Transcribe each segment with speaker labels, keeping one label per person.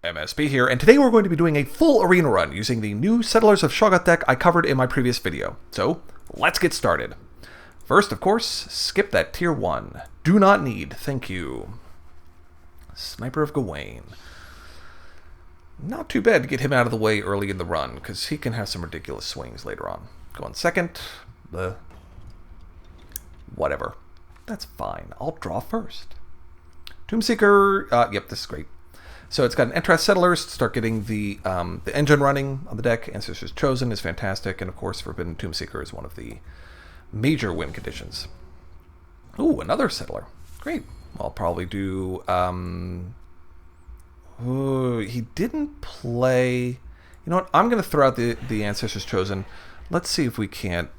Speaker 1: MSB here, and today we're going to be doing a full arena run using the new Settlers of Shoggoth deck I covered in my previous video. So, let's get started. First, of course, skip that tier 1. Do not need, thank you. Sniper of Gawain. Not too bad to get him out of the way early in the run, because he can have some ridiculous swings later on. Go on second. Whatever. That's fine. I'll draw first. Tomeseeker, yep, this is great. So it's got an Entrath Settlers to start getting the engine running on the deck. Ancestor's Chosen is fantastic, and of course Forbidden Tomeseekers is one of the major win conditions. Ooh, another Settler. Great. I'll probably do... he didn't play... You know what? I'm going to throw out the Ancestor's Chosen. Let's see if we can't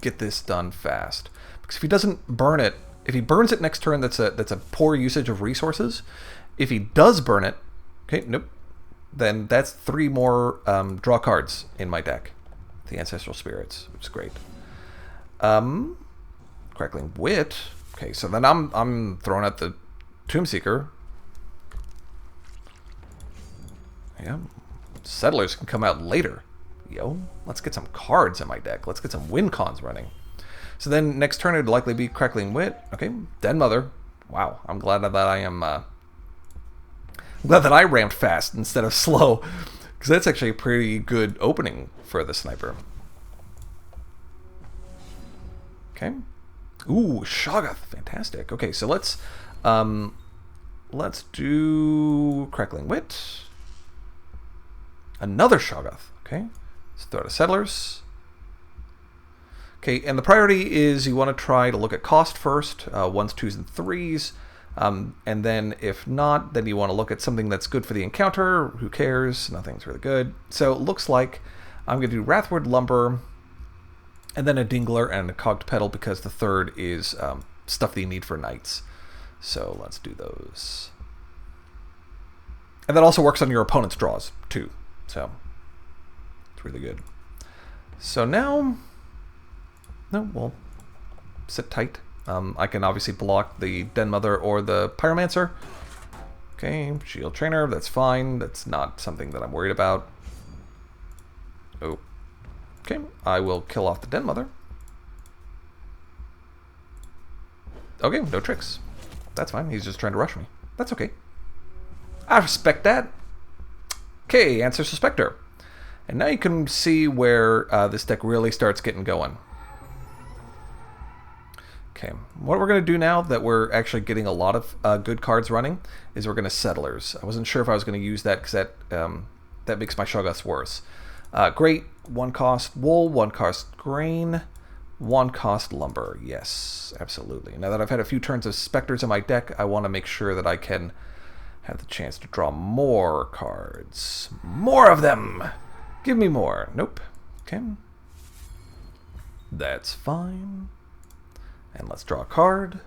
Speaker 1: get this done fast. Because if he doesn't burn it... If he burns it next turn, that's a poor usage of resources. If he does burn it, okay, nope, then that's 3 more draw cards in my deck. The Ancestral Spirits, which is great. Crackling Wit. Okay, so then I'm throwing out the Tomeseeker. Yeah, Settlers can come out later. Yo, let's get some cards in my deck. Let's get some win cons running. So then next turn it would likely be Crackling Wit. Okay, Dead Mother. Wow, I'm glad that I am... I'm glad that I ramped fast instead of slow, because that's actually a pretty good opening for the sniper. Okay. Ooh, Shoggoth, fantastic. Okay, so let's do Crackling Wit. Another Shoggoth. Okay, let's throw to Settlers. Okay, and the priority is you want to try to look at cost first, 1s, 2s, and 3s. And then if not, then you want to look at something that's good for the encounter. Who cares? Nothing's really good. So it looks like I'm going to do Wrathward Lumber, and then a Dingler and a Cogged Petal, because the third is stuff that you need for knights. So let's do those. And that also works on your opponent's draws, too. So it's really good. So now... No, we'll sit tight. I can obviously block the Den Mother or the Pyromancer. Okay, Shield Trainer, that's fine. That's not something that I'm worried about. Oh. Okay, I will kill off the Den Mother. Okay, no tricks. That's fine, he's just trying to rush me. That's okay. I respect that. Okay, Ancestor Spectre. And now you can see where this deck really starts getting going. Okay, what we're going to do now that we're actually getting a lot of good cards running is we're going to Settlers. I wasn't sure if I was going to use that because that makes my Shoggoths worse. Great, 1 cost wool, 1 cost grain, 1 cost lumber. Yes, absolutely. Now that I've had a few turns of Spectres in my deck, I want to make sure that I can have the chance to draw more cards. More of them! Give me more. Nope. Okay. That's fine. And let's draw a card.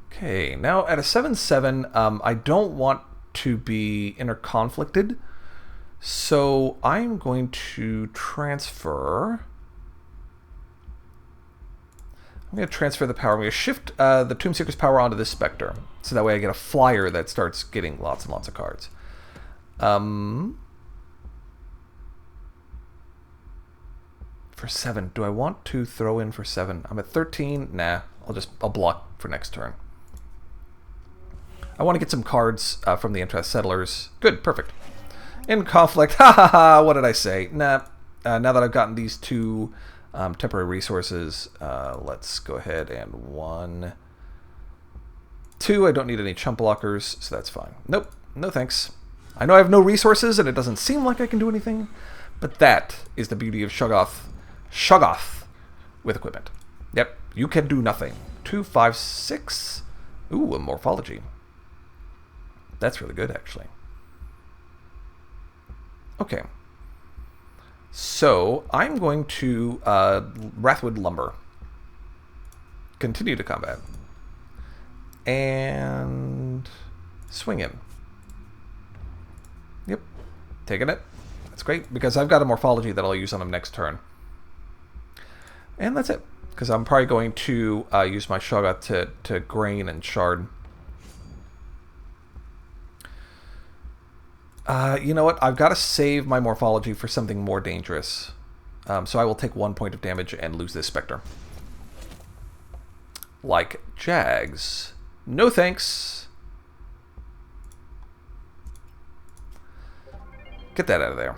Speaker 1: Okay, now at a 7/7, I don't want to be interconflicted, so I'm going to transfer. I'm going to transfer the power. I'm going to shift the Tomeseeker's power onto this Spectre, so that way I get a flyer that starts getting lots and lots of cards. For 7, do I want to throw in for 7? I'm at 13. Nah, I'll block for next turn. I want to get some cards from the Entrath Settlers. Good, perfect. In conflict, ha ha ha, what did I say? Nah, now that I've gotten these 2 temporary resources, let's go ahead and 1, 2, I don't need any chump blockers, so that's fine. Nope, no thanks. I know I have no resources and it doesn't seem like I can do anything, but that is the beauty of Shoggoth. Shoggoth with equipment. Yep, you can do nothing. 2, 5, 6. Ooh, a Morphology. That's really good, actually. Okay. So, I'm going to Wrathwood Lumber. Continue to combat. And swing him. Yep, taking it. That's great, because I've got a Morphology that I'll use on him next turn. And that's it, because I'm probably going to use my Shoga to grain and shard. You know what? I've got to save my morphology for something more dangerous. So I will take 1 point of damage and lose this Spectre. Like Jags. No thanks. Get that out of there.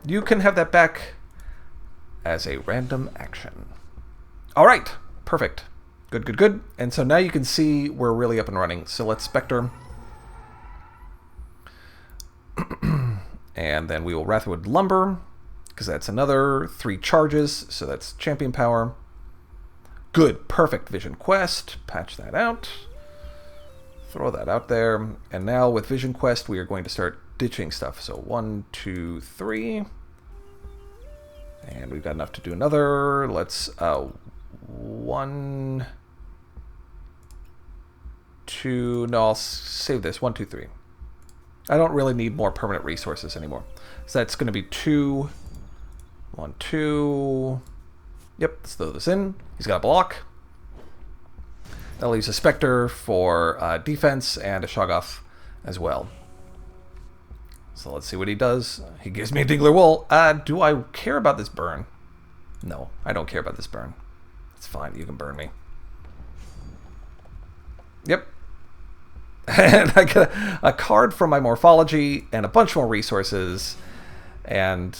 Speaker 1: You can have that back as a random action. All right. Perfect. Good, good, good. And so now you can see we're really up and running. So let's Spectre. And then we will Wrathwood Lumber, because that's another 3 charges. So that's champion power. Good. Perfect. Vision Quest. Patch that out. Throw that out there. And now with Vision Quest, we are going to start ditching stuff. So 1, 2, 3. And we've got enough to do another. Let's 1, 2. No, I'll save this. 1, 2, 3. I don't really need more permanent resources anymore. So that's going to be 2, 1, 2. Yep, let's throw this in. He's got a block. That leaves a Spectre for defense and a Shoggoth as well. So let's see what he does. He gives me a Dingler Wool. Do I care about this burn? No, I don't care about this burn. It's fine. You can burn me. Yep. And I get a card from my morphology and a bunch more resources. And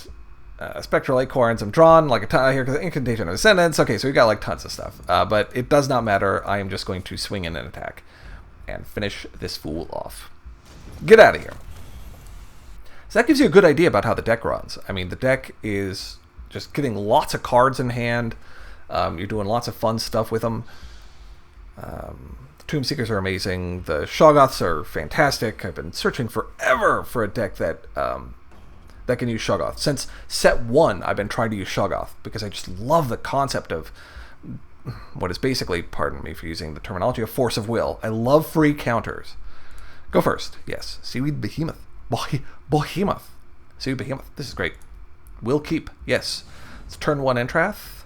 Speaker 1: Spectral Acorns. I'm drawn like a ton here because Incantation of Ascendance. Okay, so we got like tons of stuff. But it does not matter. I am just going to swing in and attack and finish this fool off. Get out of here. So that gives you a good idea about how the deck runs. I mean, the deck is just getting lots of cards in hand. You're doing lots of fun stuff with them. The Tomeseekers are amazing. The Shoggoths are fantastic. I've been searching forever for a deck that that can use Shoggoth. Since set 1, I've been trying to use Shoggoth because I just love the concept of what is basically, pardon me for using the terminology, a force of will. I love free counters. Go first. Yes. Seaweed Behemoth. Behemoth. Seaweed Behemoth. This is great. Will keep. Yes. It's turn 1 Entrath.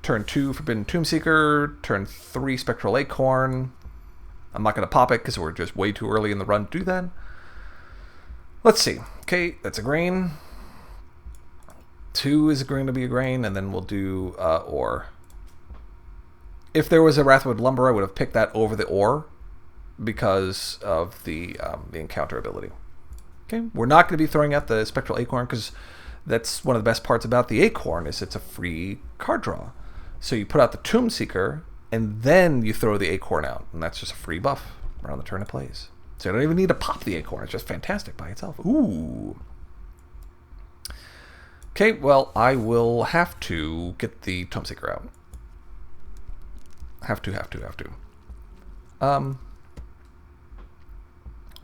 Speaker 1: Turn 2 Forbidden Tomeseeker. Turn 3 Spectral Acorn. I'm not going to pop it because we're just way too early in the run to do that. Let's see. Okay, that's a grain. 2 is going to be a grain, and then we'll do ore. If there was a Wrathwood Lumber, I would have picked that over the ore because of the encounter ability. Okay, we're not going to be throwing out the Spectral Acorn because that's one of the best parts about the Acorn is it's a free card draw. So you put out the Tomeseeker, and then you throw the Acorn out, and that's just a free buff around the turn it plays. So you don't even need to pop the Acorn. It's just fantastic by itself. Ooh. Okay, well, I will have to get the Tomeseeker out. Have to.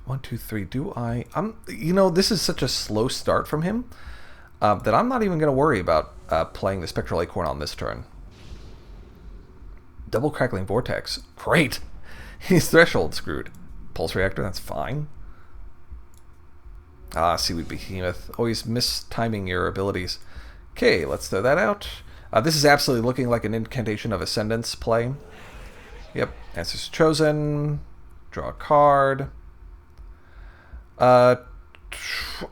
Speaker 1: 1, 2, 3. Do I... you know, this is such a slow start from him that I'm not even going to worry about playing the Spectral Acorn on this turn. Double Crackling Vortex. Great. He's Threshold screwed. Pulse Reactor, that's fine. Seaweed Behemoth. Always mistiming your abilities. Okay, let's throw that out. This is absolutely looking like an Incantation of Ascendance play. Yep. Ancestor chosen. Draw a card. I'm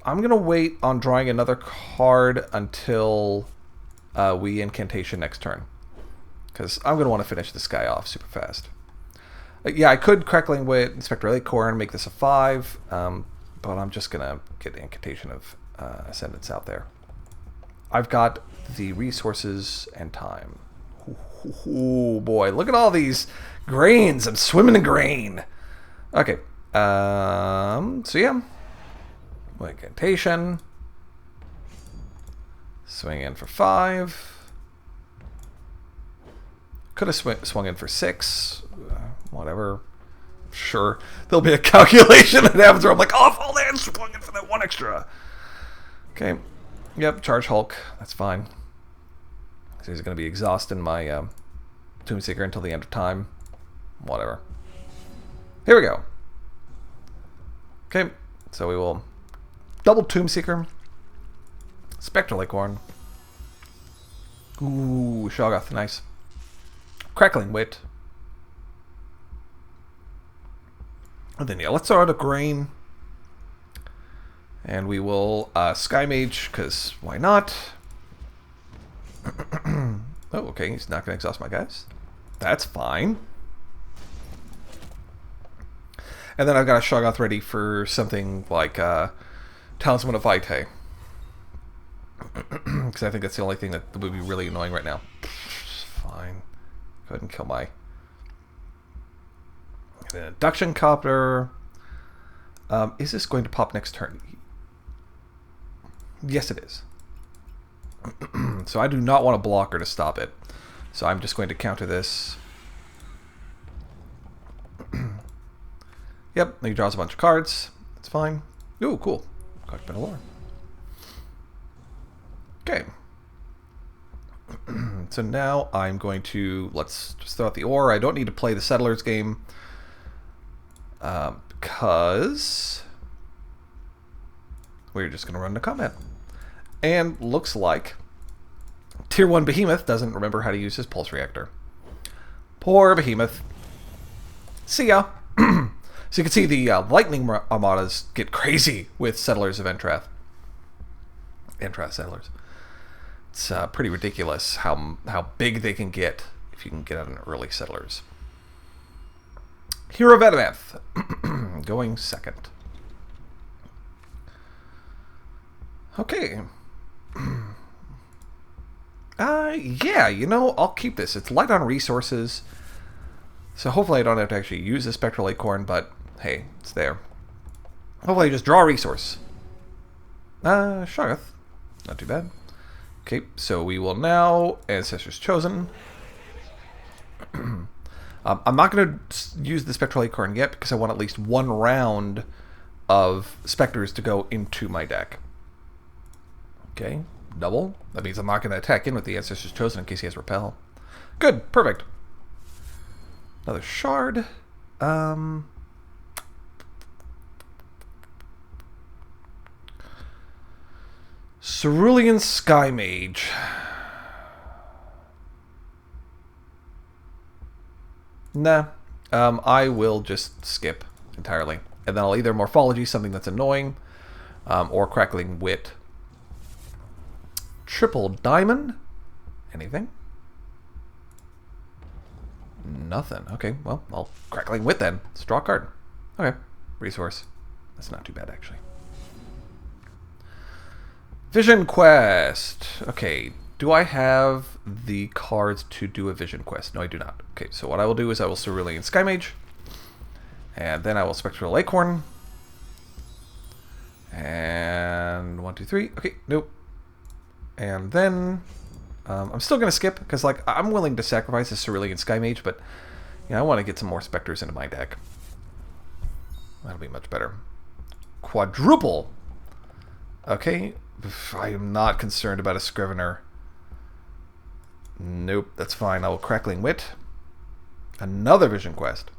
Speaker 1: going to wait on drawing another card until we Incantation next turn. Because I'm going to want to finish this guy off super fast. Yeah, I could Crackling Wit and Spectral Acorn, make this a 5, but I'm just going to get the Incantation of Ascendance out there. I've got the resources and time. Oh boy, look at all these grains. I'm swimming in grain. Okay, so yeah. Incantation. Swing in for 5. Could have swung in for 6. Whatever. Sure. There'll be a calculation that happens where I'm like, oh, fall in, swung in for that 1 extra. Okay. Yep, charge Hulk. That's fine. So he's going to be exhausting my Tomeseeker until the end of time. Whatever. Here we go. Okay. So we will double Tomeseeker. Spectral Acorn. Ooh, Shoggoth. Nice. Crackling Wit. And then, yeah, let's throw out a grain. And we will Sky Mage, because why not? Oh, okay, he's not going to exhaust my guys. That's fine. And then I've got a Shoggoth ready for something like Talisman of Vitae. Because I think that's the only thing that would be really annoying right now. Fine. Go ahead and kill my... And then Induction Copter. Is this going to pop next turn? Yes, it is. So I do not want a blocker to stop it. So I'm just going to counter this. Yep, he draws a bunch of cards. That's fine. Ooh, cool. Cockpit of Lore. Okay. So now I'm going to... Let's just throw out the ore. I don't need to play the Settlers game. Because... we're just going to run into combat. And looks like Tier 1 Behemoth doesn't remember how to use his Pulse Reactor. Poor Behemoth. See ya. So you can see the Lightning Armadas get crazy with Settlers of Entrath. Entrath Settlers. It's pretty ridiculous how big they can get if you can get out an early Settlers. Hero of Adamant. Going second. Okay. Yeah, you know, I'll keep this. It's light on resources. So hopefully I don't have to actually use the Spectral Acorn, but hey, it's there. Hopefully I just draw a resource. Shoggoth. Not too bad. Okay, so we will now... Ancestor's chosen. I'm not going to use the Spectral Acorn yet because I want at least one round of Spectres to go into my deck. Okay, double. That means I'm not going to attack in with the Ancestor's chosen in case he has Repel. Good, perfect. Another shard. Cerulean Sky Mage. Nah. I will just skip entirely. And then I'll either Morphology, something that's annoying, or Crackling Wit. Triple Diamond? Anything? Nothing. Okay, well, I'll Crackling Wit then. Let's draw a card. Okay, resource. That's not too bad, actually. Vision Quest. Okay, do I have the cards to do a Vision Quest? No, I do not. Okay, so what I will do is I will Cerulean Sky Mage. And then I will Spectral Acorn. And 1, 2, 3. Okay, nope. And then I'm still going to skip because, like, I'm willing to sacrifice a Cerulean Sky Mage, but you know, I want to get some more Spectres into my deck. That'll be much better. Quadruple. Okay, I am not concerned about a Scrivener. Nope, that's fine. I will Crackling Wit. Another Vision Quest.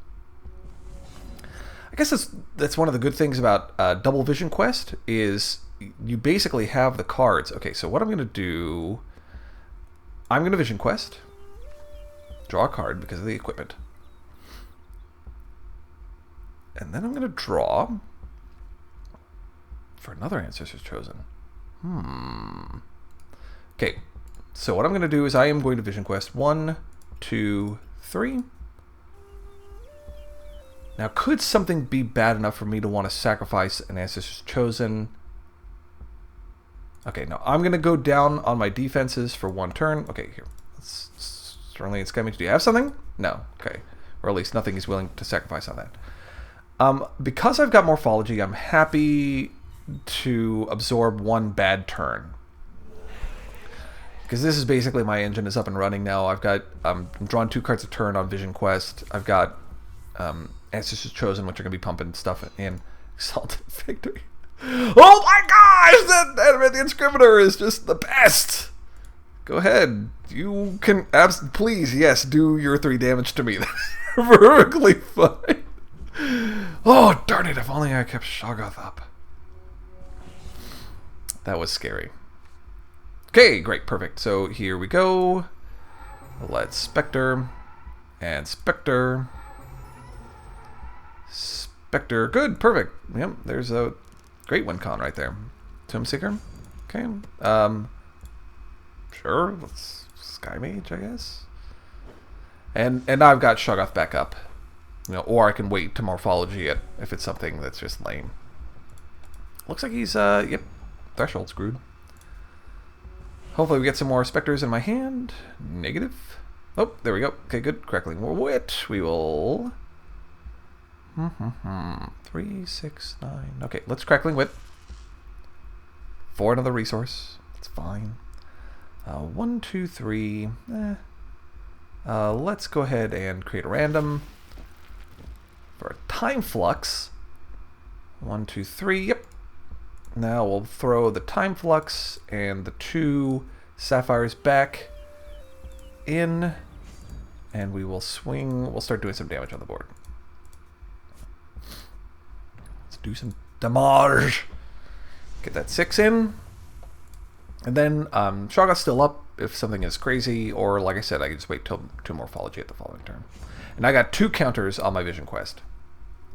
Speaker 1: I guess that's one of the good things about double Vision Quest is you basically have the cards. Okay, so what I'm going to do... I'm going to Vision Quest. Draw a card because of the equipment. And then I'm going to draw for another Ancestor's Chosen. Okay, so what I'm going to do is I am going to Vision Quest 1, 2, 3. Now, could something be bad enough for me to want to sacrifice an Ancestor's Chosen? Okay, no, I'm going to go down on my defenses for one turn. Okay, here. Let's Cerulean Sky Mage. Do you have something? No. Okay. Or at least nothing he's willing to sacrifice on that. Because I've got Morphology, I'm happy to absorb one bad turn. Because this is basically my engine is up and running now. I've got I'm drawing 2 cards a turn on Vision Quest. I've got Ancestors Chosen, which are going to be pumping stuff in. Exalted Victory. Oh my gosh! That Adamantian Scrivener is just the best! Go ahead. You can please, yes, do your 3 damage to me. That's perfectly fine. Oh, darn it. If only I kept Shoggoth up. That was scary. Okay, great, perfect. So here we go. Let's Spectre. And Spectre. Spectre. Good, perfect. Yep, there's a Great win con right there. Tomeseeker. Okay. Sure. Let's Sky Mage, I guess. And now I've got Shoggoth back up. You know, or I can wait to Morphology it if it's something that's just lame. Looks like he's, yep, Threshold screwed. Hopefully we get some more Spectres in my hand. Negative. Oh, there we go. Okay, good. Crackling Wit. We will... 3, 6, 9. Okay, let's Crackling Wit. For another resource. It's fine. 1, 2, 3. Let's go ahead and create a random for a Time Flux. 1, 2, 3. Yep. Now we'll throw the Time Flux and the 2 Sapphires back in, and we will swing. We'll start doing some damage on the board. Let's do some damage. Get that 6 in. And then Shoggoth's still up if something is crazy, or like I said, I can just wait till 2 Morphology at the following turn. And I got 2 counters on my Vision Quest.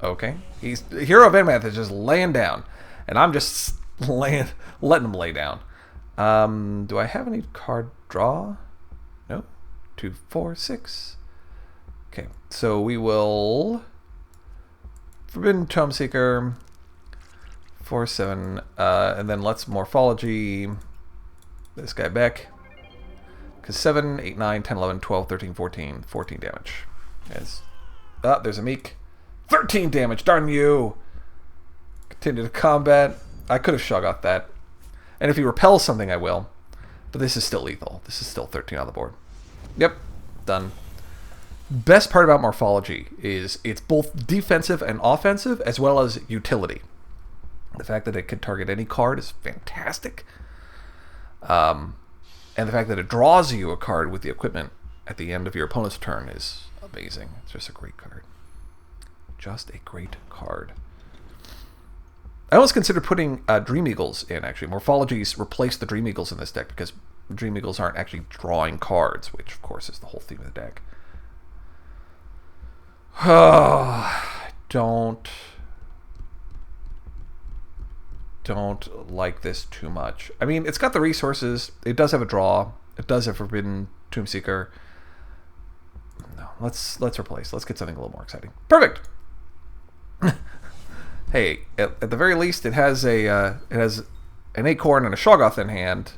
Speaker 1: Okay. Hero of Entrath is just laying down. And I'm just letting him lay down. Do I have any card draw? No. 2, 4, 6. Okay, so we will Forbidden Tomeseeker 4, 7, and then let's Morphology this guy back. Because 7, 8, 9, 10, 11, 12, 13, 14. 14 damage. Yes. There's a Meek. 13 damage, darn you! Continue to combat. I could have Shoggoth that. And if he repels something, I will. But this is still lethal. This is still 13 on the board. Yep. Done. Best part about Morphology is it's both defensive and offensive, as well as utility. The fact that it can target any card is fantastic. And the fact that it draws you a card with the equipment at the end of your opponent's turn is amazing. It's just a great card. Just a great card. I almost considered putting Dream Eagles in, actually. Morphologies replace the Dream Eagles in this deck because Dream Eagles aren't actually drawing cards, which, of course, is the whole theme of the deck. Don't like this too much. I mean, it's got the resources. It does have a draw. It does have Forbidden Tomeseeker. No, let's replace. Let's get something a little more exciting. Perfect! Hey, at the very least, it has an Acorn and a Shoggoth in hand,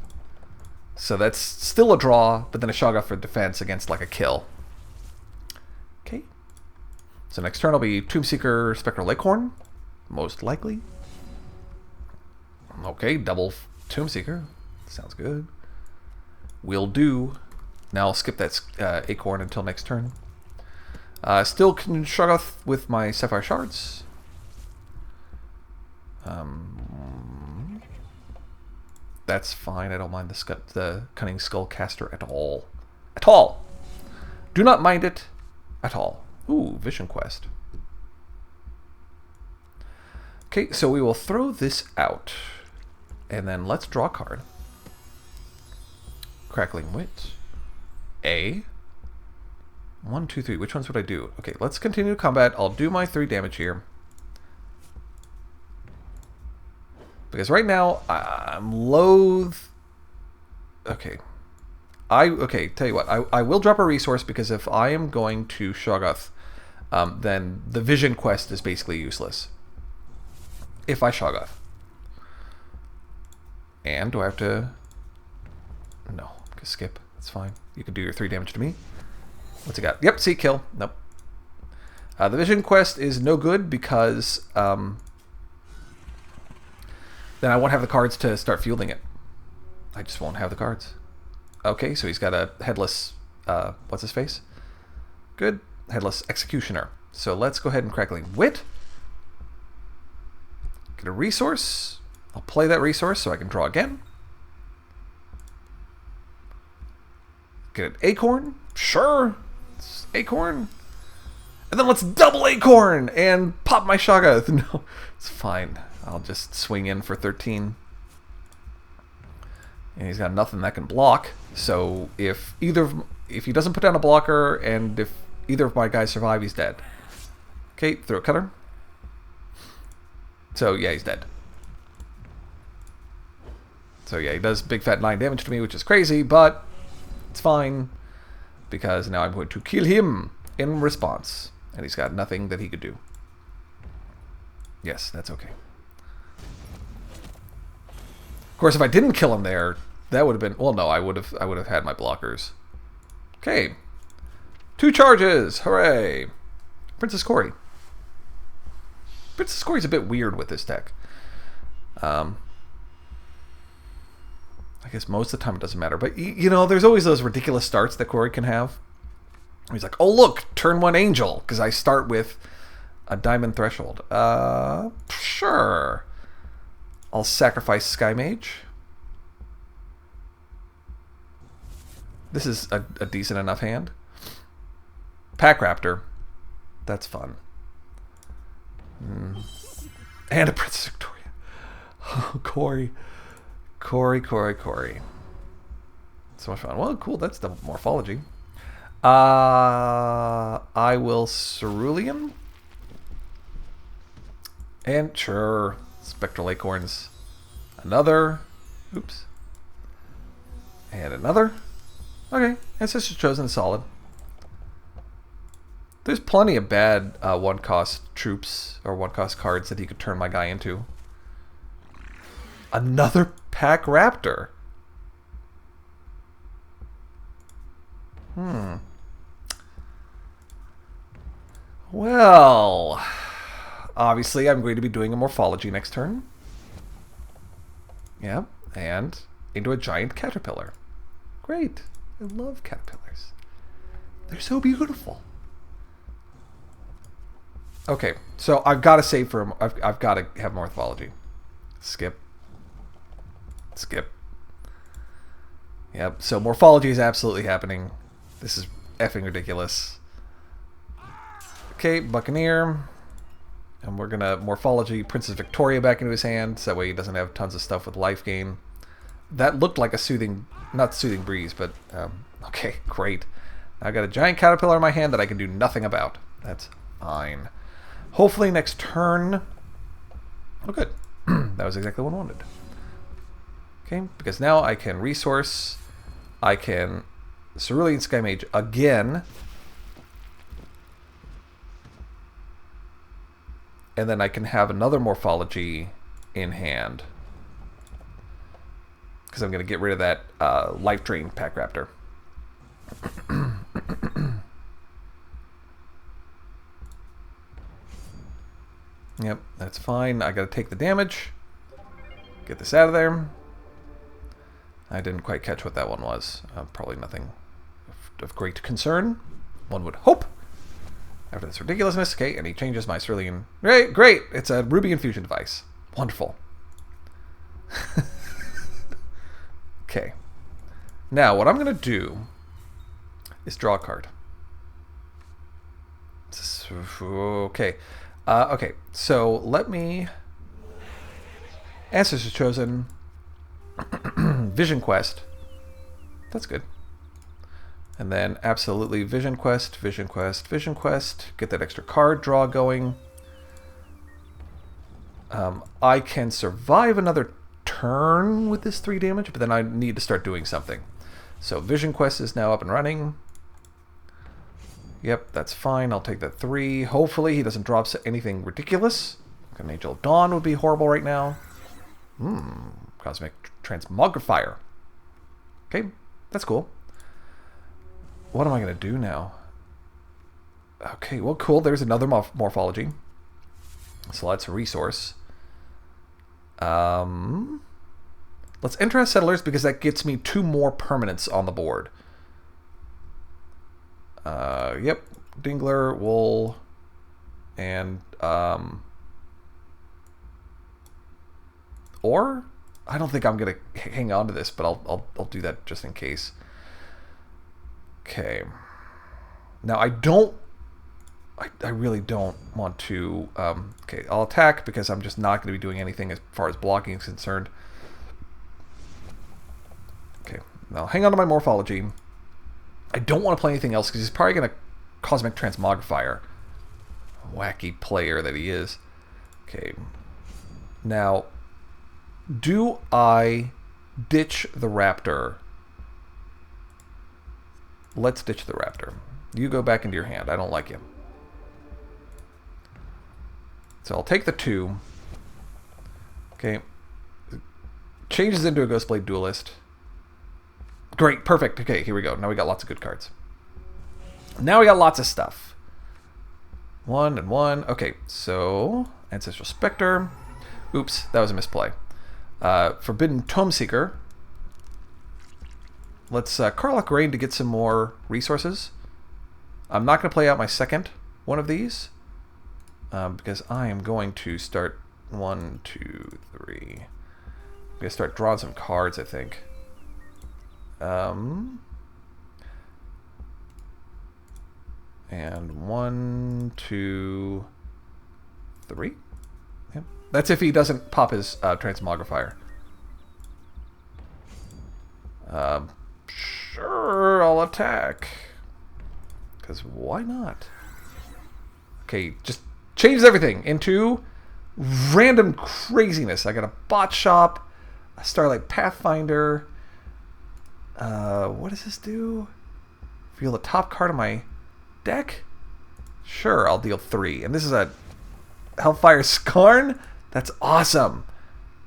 Speaker 1: so that's still a draw, but then a Shoggoth for defense against like a kill. Okay. So next turn will be Tomeseeker, Spectral Acorn, most likely. Okay, double Tomeseeker, sounds good. Will do. Now I'll skip that Acorn until next turn. Still can Shoggoth with my Sapphire Shards. That's fine. I don't mind the Cunning Skullcaster at all. At all! Do not mind it at all. Ooh, Vision Quest. Okay, so we will throw this out. And then let's draw a card. Crackling Wit. 1, 2, 3. Which ones would I do? Okay, let's continue combat. I'll do my 3 damage here. Because right now, I'm loath... Okay. Tell you what. I will drop a resource because if I am going to Shoggoth, then the Vision Quest is basically useless. If I Shoggoth. And do I have to... No. Just skip. That's fine. You can do your 3 damage to me. What's it got? Yep, see, kill. Nope. The Vision Quest is no good because... then I won't have the cards to start fielding it. I just won't have the cards. Okay, so he's got a headless... what's his face? Good. Headless Executioner. So let's go ahead and Crackling Wit. Get a resource. I'll play that resource so I can draw again. Get an Acorn. Sure. It's Acorn. And then let's double Acorn and pop my Shoggoth. No, it's fine. I'll just swing in for 13. And he's got nothing that can block. So if he doesn't put down a blocker and if either of my guys survive, he's dead. Okay, throw a cutter. So yeah, he's dead. So yeah, he does big fat 9 damage to me, which is crazy, but it's fine. Because now I'm going to kill him in response. And he's got nothing that he could do. Yes, that's okay. Of course, if I didn't kill him there, that would have been... Well, no, I would have had my blockers. Okay. 2 charges! Hooray! Princess Corey. Princess Corey's a bit weird with this deck. I guess most of the time it doesn't matter. But, you know, there's always those ridiculous starts that Corey can have. He's like, oh, look, turn 1 angel. Because I start with a diamond threshold. Sure. I'll sacrifice Sky Mage. This is a decent enough hand. Pack Raptor. That's fun. And a Princess Victoria. Oh, Corey. Corey. So much fun. Well, cool. That's the morphology. I will Cerulean. And sure. Spectral Acorns. Another. Oops. And another. Okay. Ancestor chosen solid. There's plenty of bad 1-cost troops or 1-cost cards that he could turn my guy into. Another Pack Raptor. Well, obviously I'm going to be doing a morphology next turn. Yeah, and into a giant caterpillar. Great. I love caterpillars. They're so beautiful. Okay, so I've got to save for him. I've got to have morphology. Skip. Yep, so morphology is absolutely happening. This is effing ridiculous. Okay, Buccaneer. And we're going to morphology Princess Victoria back into his hand, so that way he doesn't have tons of stuff with life gain. That looked like a soothing, not soothing breeze, but okay, great. Now I've got a giant caterpillar in my hand that I can do nothing about. That's fine. Hopefully next turn... Oh, good. That was exactly what I wanted. Okay, because now I can resource. I can Cerulean Sky Mage again. And then I can have another morphology in hand. Because I'm going to get rid of that life drain Pack Raptor. Yep, that's fine. I got to take the damage. Get this out of there. I didn't quite catch what that one was. Probably nothing of great concern. One would hope. After this ridiculousness, okay, and he changes my Cerulean. Great! It's a Ruby Infusion device. Wonderful. Okay. Now, what I'm going to do is draw a card. Okay. Okay, so let me... Ancestor chosen. Vision Quest. That's good. And then absolutely Vision Quest. Get that extra card draw going. I can survive another turn with this 3 damage, but then I need to start doing something. So Vision Quest is now up and running. Yep, that's fine. I'll take that 3. Hopefully he doesn't drop anything ridiculous. An Angel of Dawn would be horrible right now. Cosmic Transmogrifier. Okay, that's cool. What am I going to do now? Okay, well, cool. There's another morphology. So let's resource. Let's Entrath Settlers because that gets me 2 more permanents on the board. Yep. Dingler, Wool, and or I don't think I'm gonna hang on to this, but I'll do that just in case. Okay. Now I really don't want to. Okay, I'll attack because I'm just not going to be doing anything as far as blocking is concerned. Okay, now hang on to my morphology. I don't want to play anything else because he's probably going to Cosmic Transmogrifier. Wacky player that he is. Okay. Now, do I ditch the raptor. Let's ditch the raptor. You go back into your hand. I don't like you. So I'll take the 2. Okay. Changes into a Ghostblade Duelist. Great, perfect. Okay, here we go. Now we got lots of good cards. Now we got lots of stuff. 1 and 1. Okay, so Ancestral Spectre. Oops, that was a misplay. Forbidden Tomeseeker. Let's Crackling Wit to get some more resources. I'm not going to play out my second one of these because I am going to start 1, 2, 3. I'm going to start drawing some cards, I think. And 1, 2, 3. Yep. That's if he doesn't pop his Transmogrifier. Sure, I'll attack. Because why not? Okay, just changes everything into random craziness. I got a bot shop, a Starlight Pathfinder. What does this do? Reveal the top card of my deck? Sure, I'll deal 3. And this is a Hellfire Skarn? That's awesome.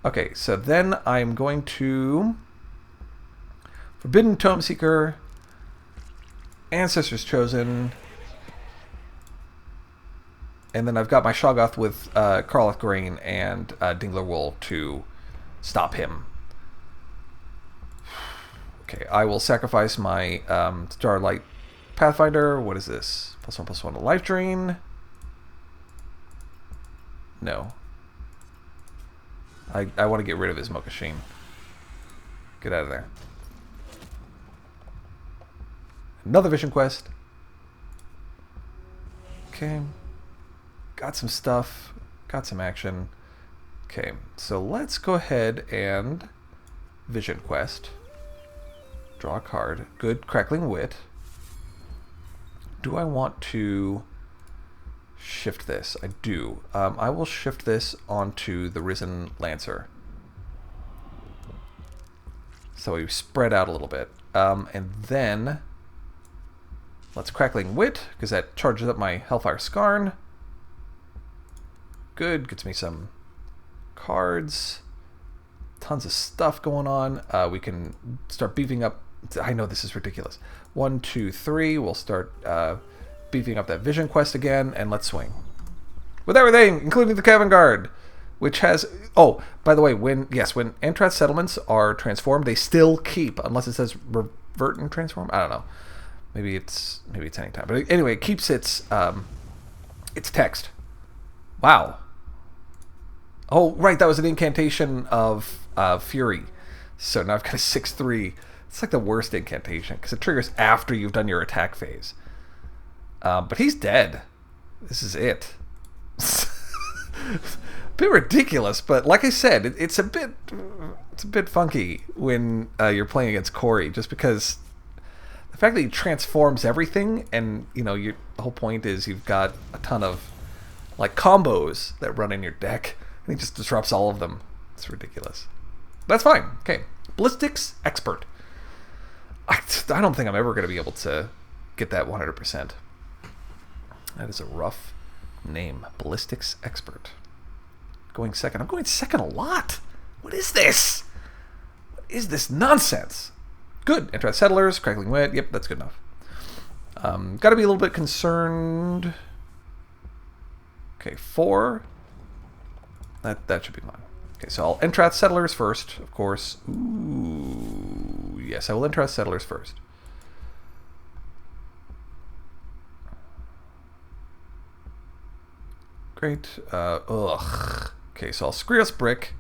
Speaker 1: Okay, so then I'm going to Forbidden Tomeseeker, Ancestor's Chosen, and then I've got my Shoggoth with Crackling Wit and Dingler Wool to stop him. Okay, I will sacrifice my Starlight Pathfinder. What is this? +1/+1 to life drain. No. I want to get rid of his Mokashin. Get out of there. Another Vision Quest. Okay. Got some stuff. Got some action. Okay, so let's go ahead and Vision Quest. Draw a card. Good Crackling Wit. Do I want to shift this? I do. I will shift this onto the Risen Lancer. So we spread out a little bit. And then let's Crackling Wit, because that charges up my Hellfire Skarn. Good. Gets me some cards. Tons of stuff going on. We can start beefing up. I know this is ridiculous. 1, 2, 3. We'll start beefing up that Vision Quest again, and let's swing. With everything, including the Cavern Guard, which has... Oh, by the way, when Entrath settlements are transformed, they still keep, unless it says revert and transform. I don't know. Maybe it's any time. But anyway, it keeps its text. Wow. Oh, right, that was an incantation of Fury. So now I've got a 6/3. It's like the worst incantation, because it triggers after you've done your attack phase. But he's dead. This is it. A bit ridiculous, but like I said, it's a bit funky when you're playing against Corey, just because the fact that he transforms everything, and the whole point is you've got a ton of like combos that run in your deck, and he just disrupts all of them. It's ridiculous. That's fine. Okay, Ballistics Expert. I don't think I'm ever going to be able to get that 100%. That is a rough name. Ballistics Expert. Going second. I'm going second a lot. What is this? What is this nonsense? Good. Entrath Settlers, Crackling Wit. Yep, that's good enough. Got to be a little bit concerned. Okay, 4. That should be fine. Okay, so I'll Entrath Settlers first, of course. Ooh, yes, I will Entrath Settlers first. Great. Okay, so I'll Cerulean Brick,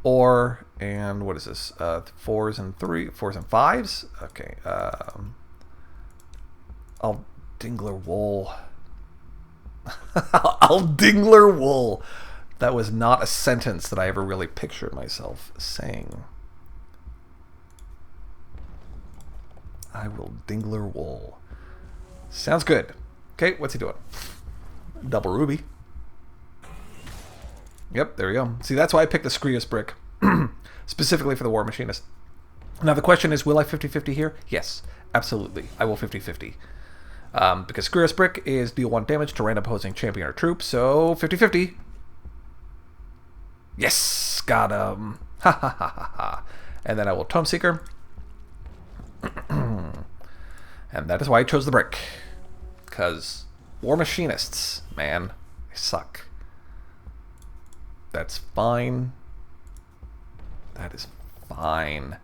Speaker 1: and what is this? 4s and 5s. Okay. I'll Dingler Wool. I'll Dingler Wool. That was not a sentence that I ever really pictured myself saying. I will Dingler Wool. Sounds good. Okay, what's he doing? Double Ruby. Yep, there we go. See, that's why I picked the Cerulean Brick. Specifically for the War Machinist. Now the question is, will I 50-50 here? Yes, absolutely. I will 50-50. Because Screws Brick is deal 1 damage to random opposing champion or troop, so 50-50. Yes! Got him! Ha ha ha ha ha. And then I will Tomeseeker. And that is why I chose the brick. Because War Machinists, man, they suck. That's fine. That is fine.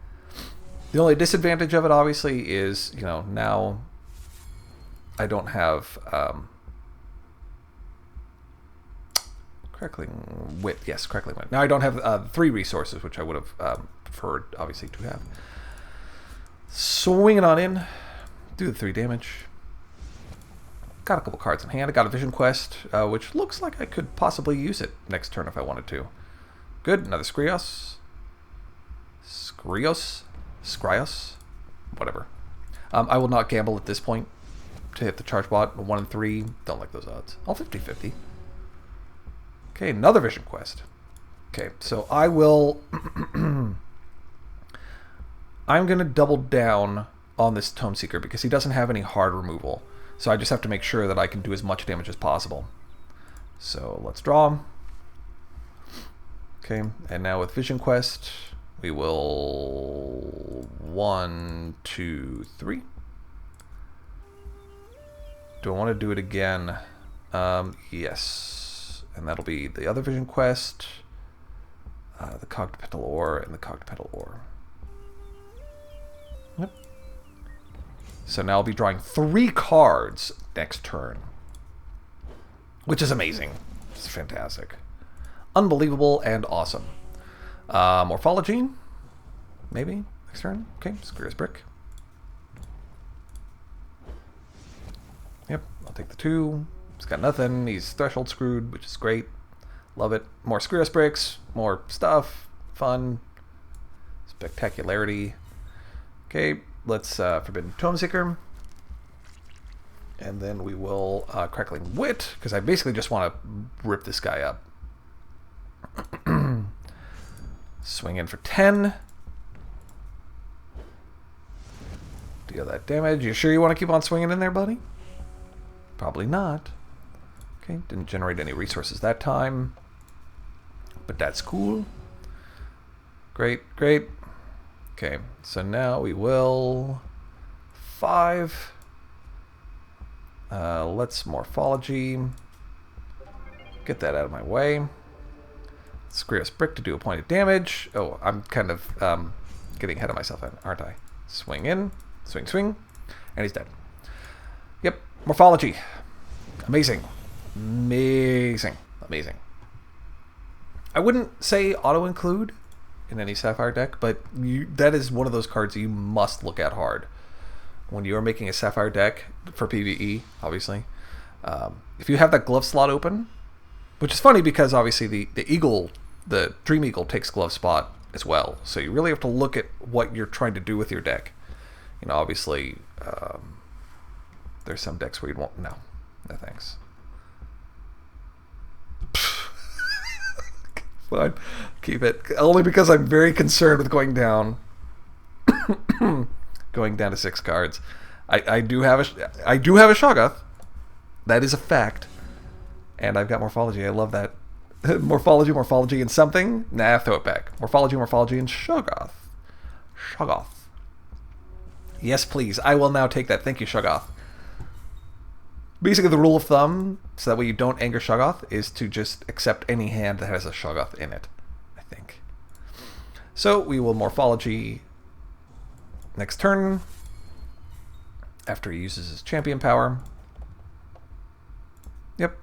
Speaker 1: The only disadvantage of it, obviously, is, you know, now I don't have Crackling Wit. Yes, Crackling Wit. Now I don't have 3 resources, which I would have preferred, obviously, to have. Swing it on in. Do the 3 damage. Got a couple cards in hand. I got a Vision Quest, which looks like I could possibly use it next turn if I wanted to. Good. Another Skryos. Skryos? Whatever. I will not gamble at this point to hit the charge bot. 1 and 3. Don't like those odds. All 50-50. Okay, another Vision Quest. Okay, so I will... I'm going to double down on this Tomeseeker because he doesn't have any hard removal. So I just have to make sure that I can do as much damage as possible. So let's draw. Okay, and now with Vision Quest, we will 1, 2, 3. Do I want to do it again? Yes. And that'll be the other Vision Quest, the Cogpetal Ore, and the Cogpetal Ore. Yep. So now I'll be drawing 3 cards next turn, which is amazing. It's fantastic. Unbelievable and awesome. Morphology? Maybe next turn? Okay, Screws Brick. Yep, I'll take the 2. He's got nothing. He's threshold screwed, which is great. Love it. More Screws Bricks, more stuff. Fun. Spectacularity. Okay, let's Forbidden Tomeseeker. And then we will Crackling Wit, because I basically just want to rip this guy up. Swing in for 10. Deal that damage. You sure you want to keep on swinging in there, buddy? Probably not. Okay, didn't generate any resources that time. But that's cool. Great, great. Okay, so now we will 5. Let's Morphology. Get that out of my way. Screws Brick to do a point of damage. Oh, I'm kind of getting ahead of myself, aren't I? Swing in, swing, swing, and he's dead. Yep, Morphology. Amazing. Amazing. Amazing. I wouldn't say auto-include in any Sapphire deck, but that is one of those cards you must look at hard when you are making a Sapphire deck for PvE, obviously. If you have that glove slot open, which is funny because obviously the Eagle, the Dream Eagle takes glove spot as well, so you really have to look at what you're trying to do with your deck. You know, obviously, there's some decks where you won't. No thanks. Fine, keep it. Only because I'm very concerned with going down. Going down to 6 cards. I do have a Shoggoth. That is a fact. And I've got Morphology. I love that. Morphology, and something? Nah, throw it back. Morphology, and Shoggoth. Shoggoth. Yes, please. I will now take that. Thank you, Shoggoth. Basically, the rule of thumb, so that way you don't anger Shoggoth, is to just accept any hand that has a Shoggoth in it, I think. So, we will Morphology next turn, after he uses his champion power. Yep.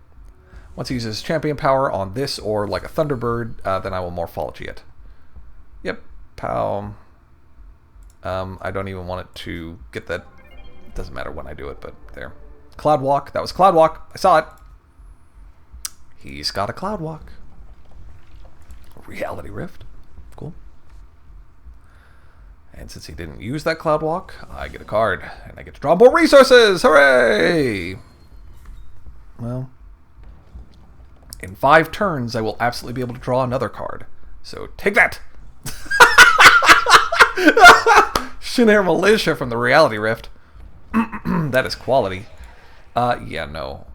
Speaker 1: Once he uses champion power on this or like a Thunderbird, then I will Morphology it. Yep. Pow. I don't even want it to get that. It doesn't matter when I do it, but there. Cloud Walk. That was Cloud Walk. I saw it. He's got a Cloud Walk. Reality Rift. Cool. And since he didn't use that Cloud Walk, I get a card. And I get to draw more resources. Hooray! Well, in 5 turns, I will absolutely be able to draw another card. So take that! Shin'er Militia from the Reality Rift. That is quality. Yeah, no.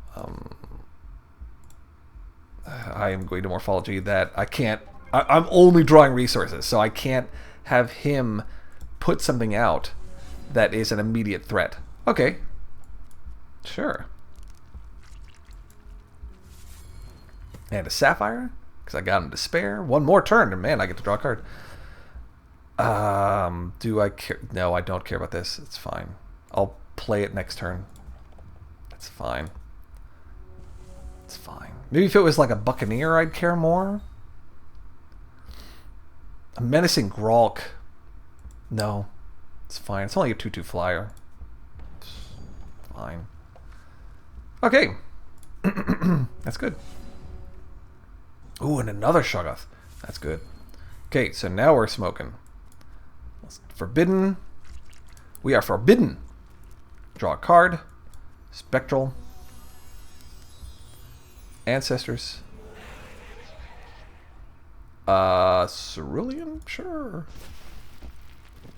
Speaker 1: I am going to Morphology that I can't... I'm only drawing resources, so I can't have him put something out that is an immediate threat. Okay. Sure. And a Sapphire, because I got him to spare. One more turn, and man, I get to draw a card. Do I care? No, I don't care about this. It's fine. I'll play it next turn. It's fine. It's fine. Maybe if it was like a Buccaneer, I'd care more. A Menacing Grolk. No. It's fine. It's only a 2/2 flyer. It's fine. Okay. That's good. Ooh, and another Shoggoth. That's good. Okay, so now we're smoking. Forbidden. We are forbidden. Draw a card. Spectral. Ancestors. Cerulean? Sure.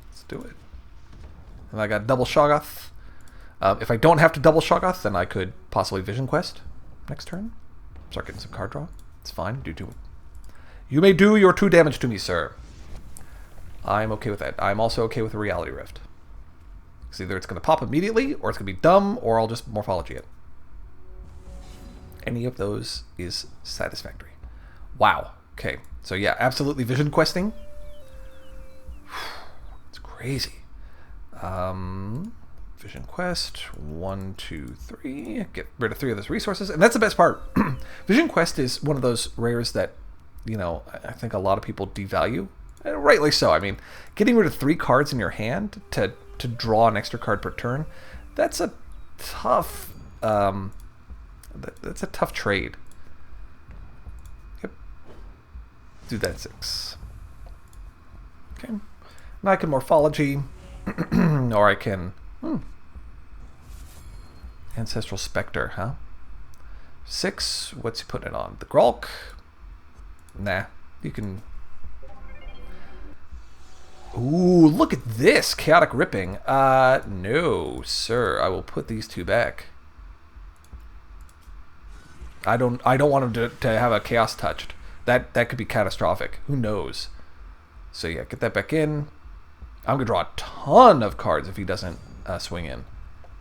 Speaker 1: Let's do it. And I got double Shoggoth. If I don't have to double Shoggoth, then I could possibly Vision Quest next turn. Start getting some card draw. It's fine. You may do your 2 damage to me, sir. I'm okay with that. I'm also okay with a Reality Rift. Because either it's going to pop immediately, or it's going to be dumb, or I'll just Morphology it. Any of those is satisfactory. Wow. Okay. So yeah, absolutely Vision Questing. It's crazy. Vision Quest. 1, 2, 3. Get rid of 3 of those resources. And that's the best part. Vision Quest is one of those rares that, you know, I think a lot of people devalue. And rightly so. I mean, getting rid of 3 cards in your hand to draw an extra card per turn, that's a tough that's a tough trade. Yep. Do that 6. Okay. Now I can Morphology, or I can Ancestral Spectre, huh? 6. What's he putting it on? The Grolk? Nah. You can... Ooh, look at this! Chaotic Ripping. No, sir. I will put these 2 back. I don't want him to have a Chaos touched. That could be catastrophic. Who knows? So yeah, get that back in. I'm going to draw a ton of cards if he doesn't swing in.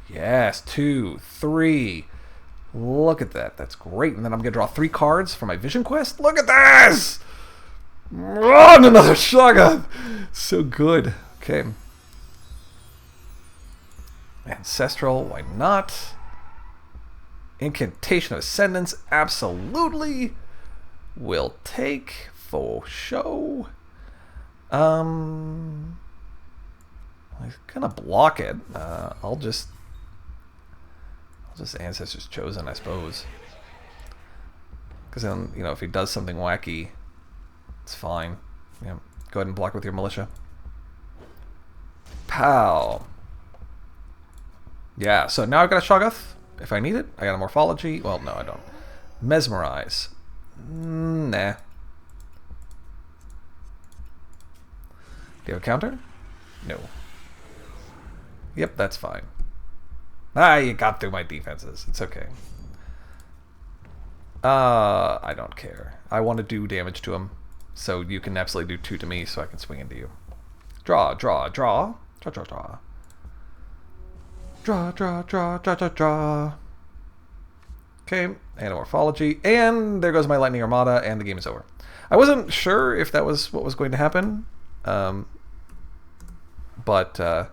Speaker 1: Yes, 2, 3. Look at that. That's great. And then I'm going to draw 3 cards for my Vision Quest. Look at this! Run, another Shoga! So good. Okay. Ancestral, why not? Incantation of Ascendance, absolutely. Will take for show. I'm gonna block it. I'll just Ancestor's Chosen, I suppose. Because then, you know, if he does something wacky, it's fine. Yeah, go ahead and block with your Militia. Pow. Yeah, so now I've got a Shoggoth. If I need it, I got a Morphology. Well, no, I don't. Mesmerize. Nah. Do you have a counter? No. Yep, that's fine. You got through my defenses. It's okay. I don't care. I want to do damage to him. So you can absolutely do 2 to me so I can swing into you. Draw, draw, draw. Draw, draw, draw. Draw, draw, draw, draw, draw, draw. Okay, and a Morphology. And there goes my Lightning Armada, and the game is over. I wasn't sure if that was what was going to happen. But that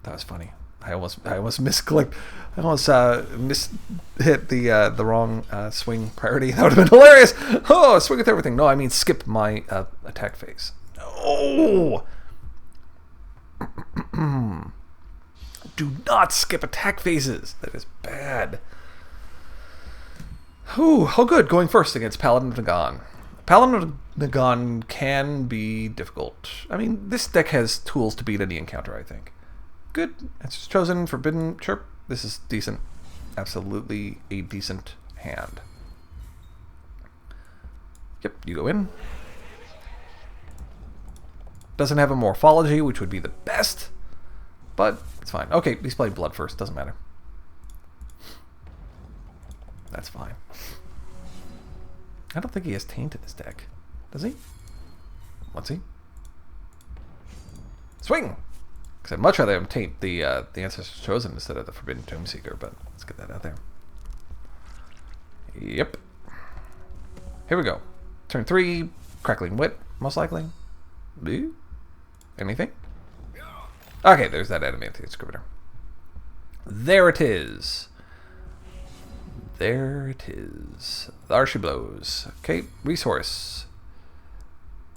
Speaker 1: was funny. I almost misclicked. I almost hit the wrong swing priority. That would have been hilarious. Oh, swing with everything. No, I mean skip my attack phase. No. Do not skip attack phases. That is bad. Ooh, oh good. Going first against Paladin of Nagan. Paladin of Nagan can be difficult. I mean, this deck has tools to beat any encounter, I think. Good. It's chosen, forbidden. Sure. This is decent. Absolutely a decent hand. Yep, you go in. Doesn't have a morphology, which would be the best, but it's fine. Okay, he's playing blood first. Doesn't matter. That's fine. I don't think he has taint in his deck. Does he? Let's see. Swing! Because I'd much rather him taint the Ancestor's Chosen instead of the Forbidden Tomeseeker, but let's get that out there. Yep. Here we go. Turn 3, Crackling Wit, most likely. Boo? Anything? Okay, there's that Adamantine Scrivener. There it is. There it is. There she blows. Okay, resource.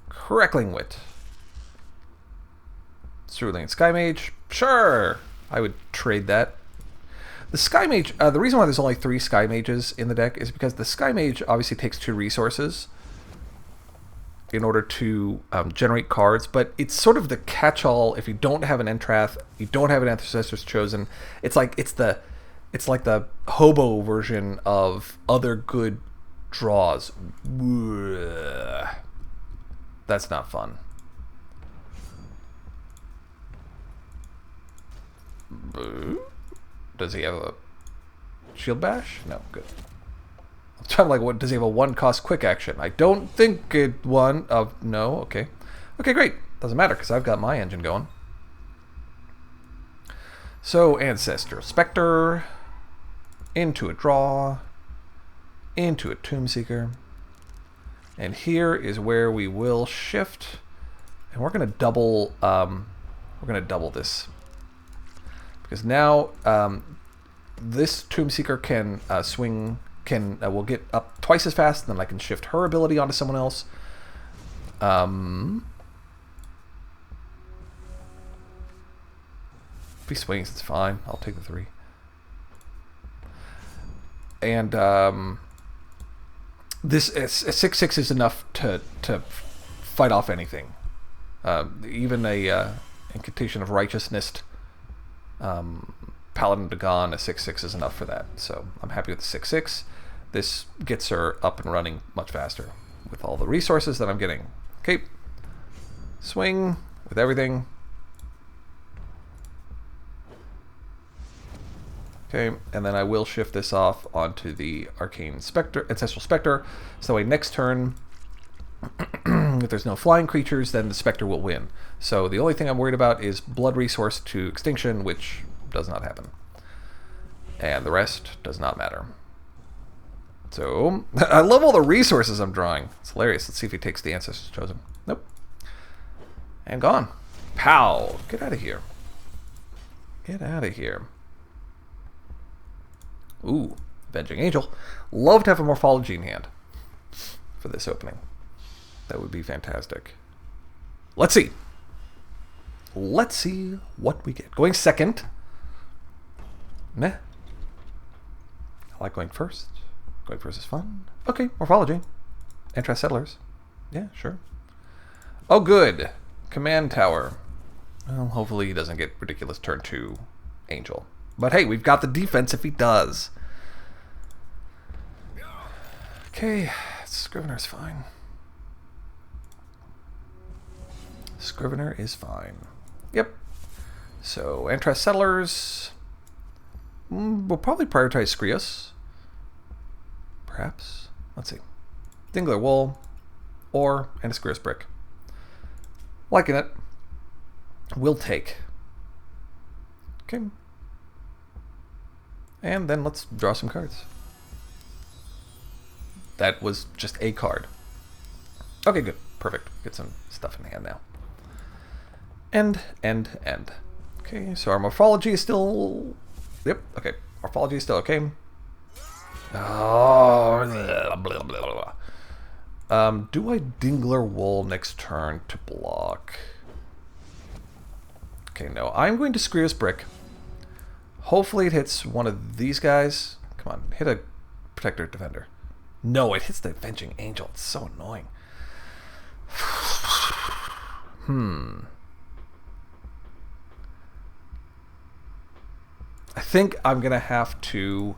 Speaker 1: Crackling Wit. Cerulean Sky Mage. Sure! I would trade that. The Sky Mage, the reason why there's only 3 Sky Mages in the deck is because the Sky Mage obviously takes 2 resources in order to generate cards, but it's sort of the catch-all. If you don't have an Entrath, you don't have an Ancestor's Chosen, it's like the hobo version of other good draws. That's not fun. Does he have a shield bash? No, good. I'm trying to like, what does he have a 1-cost quick action? I don't think it one of no. Okay, okay, great. Doesn't matter because I've got my engine going. So Ancestor, Spectre, into a draw, into a Tomeseeker, and here is where we will shift, and we're gonna double. We're gonna double this. Because now this Tomeseeker can swing, will get up twice as fast, and then I can shift her ability onto someone else. If he swings, it's fine. I'll take the 3. And this 6/6 is enough to fight off anything. Even a Incantation of Righteousness. Paladin Dagon, a 6/6 is enough for that, so I'm happy with the 6/6. This gets her up and running much faster with all the resources that I'm getting. Okay, swing with everything. Okay, and then I will shift this off onto the Arcane Spectre, Ancestral Spectre, so that way next turn, if there's no flying creatures, then the Spectre will win. So the only thing I'm worried about is blood resource to extinction, which does not happen. And the rest does not matter. So, I love all the resources I'm drawing. It's hilarious. Let's see if he takes the Ancestor's Chosen. Nope. And gone. Pow! Get out of here. Get out of here. Ooh, Avenging Angel. Love to have a Morphology in hand for this opening. That would be fantastic. Let's see. Let's see what we get. Going second. Meh. I like going first. Going first is fun. Okay, Morphology. Entrath Settlers. Yeah, sure. Oh, good. Command Tower. Well, hopefully he doesn't get ridiculous turn 2 Angel. But hey, we've got the defense if he does. Okay, Scrivener's fine. Scrivener is fine. Yep. So, Entrath Settlers. We'll probably prioritize C.E.K.S. Perhaps. Let's see. Dingler Wool. Or, and a C.E.K.S brick. Liking it. We'll take. Okay. And then let's draw some cards. That was just a card. Okay, good. Perfect. Get some stuff in hand now. End. Okay, so our Morphology is still... Yep, okay. Morphology is still okay. Oh, blah, blah, blah. Do I Dingler Wool next turn to block? Okay, no. I'm going to C.E.K.S brick. Hopefully it hits one of these guys. Come on, hit a Protector Defender. No, it hits the Avenging Angel. It's so annoying. I think I'm going to have to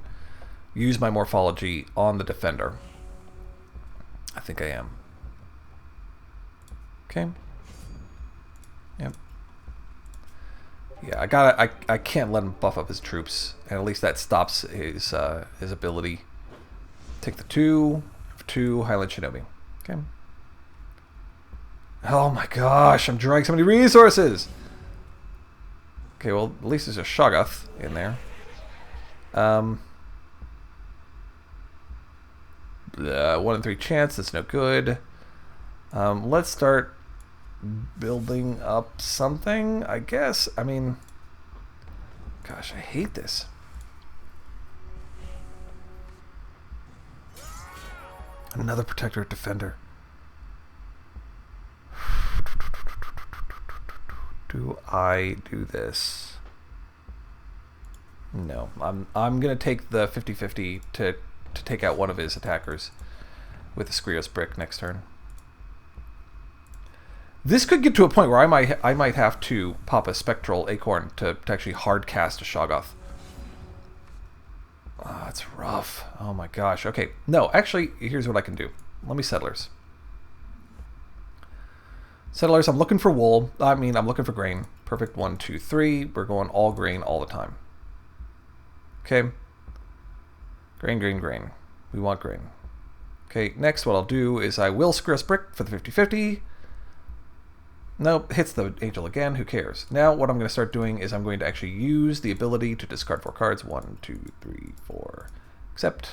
Speaker 1: use my Morphology on the Defender. I think I am. Okay. Yeah, I can't let him buff up his troops, and at least that stops his ability. Take the 2 Highland Shinobi. Okay. Oh my gosh, I'm drawing so many resources! Okay, well, at least there's a Shoggoth in there. 1 in 3 chance, that's no good. Let's start building up something, I guess. I mean, gosh, I hate this. Another Protectorate Defender. Do I do this? No, I'm gonna take the 50-50 to take out one of his attackers with the Skrios Brick next turn. This could get to a point where I might have to pop a Spectral Acorn to actually hard cast a Shoggoth. Oh, that's rough. Oh my gosh. Okay, no, actually, here's what I can do. Let me Settlers. Settlers, I'm looking for wool. I mean, I'm looking for grain. Perfect. 1, 2, 3. We're going all grain all the time. Okay. Grain, grain, grain. We want grain. Okay, next what I'll do is I will Skrios Brick for the 50-50. Nope, hits the angel again. Who cares? Now what I'm going to start doing is I'm going to actually use the ability to discard 4 cards. 1, 2, 3, 4. Accept.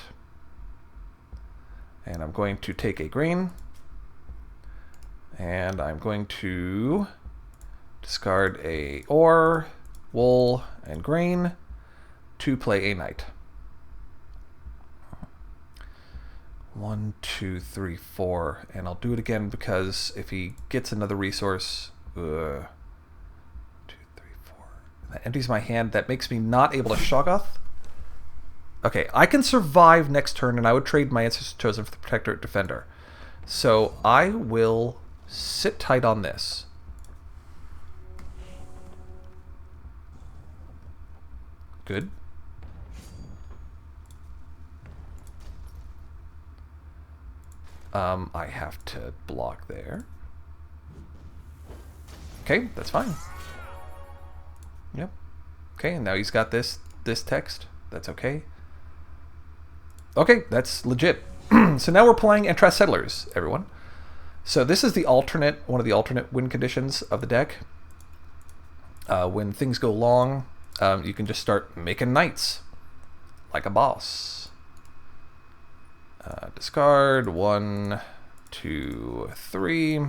Speaker 1: And I'm going to take a grain. And I'm going to discard a ore, wool, and grain to play a knight. 1, 2, 3, 4, and I'll do it again because if he gets another resource, 2, 3, 4, that empties my hand. That makes me not able to Shoggoth. Okay, I can survive next turn, and I would trade my Ancestor Chosen for the Protectorate Defender. So I will sit tight on this. Good. I have to block there. Okay, that's fine. Yep. Okay, and now he's got this text. That's okay. Okay, that's legit. So now we're playing Entrath Settlers, everyone. So this is the alternate, one of the alternate win conditions of the deck. When things go long, you can just start making knights like a boss. Discard 1, 2, 3.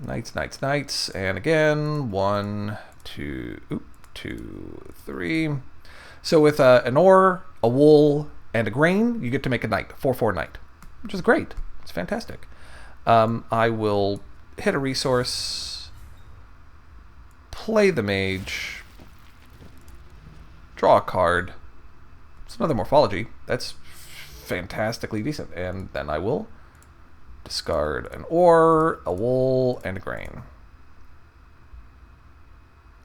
Speaker 1: Knights, knights, knights, and again 1, 2, 2, 3. So with an ore, a wool, and a grain, you get to make a knight, 4/4 knight, which is great. It's fantastic. I will hit a resource, play the mage, draw a card. It's another Morphology. That's fantastically decent. And then I will discard an ore, a wool, and a grain.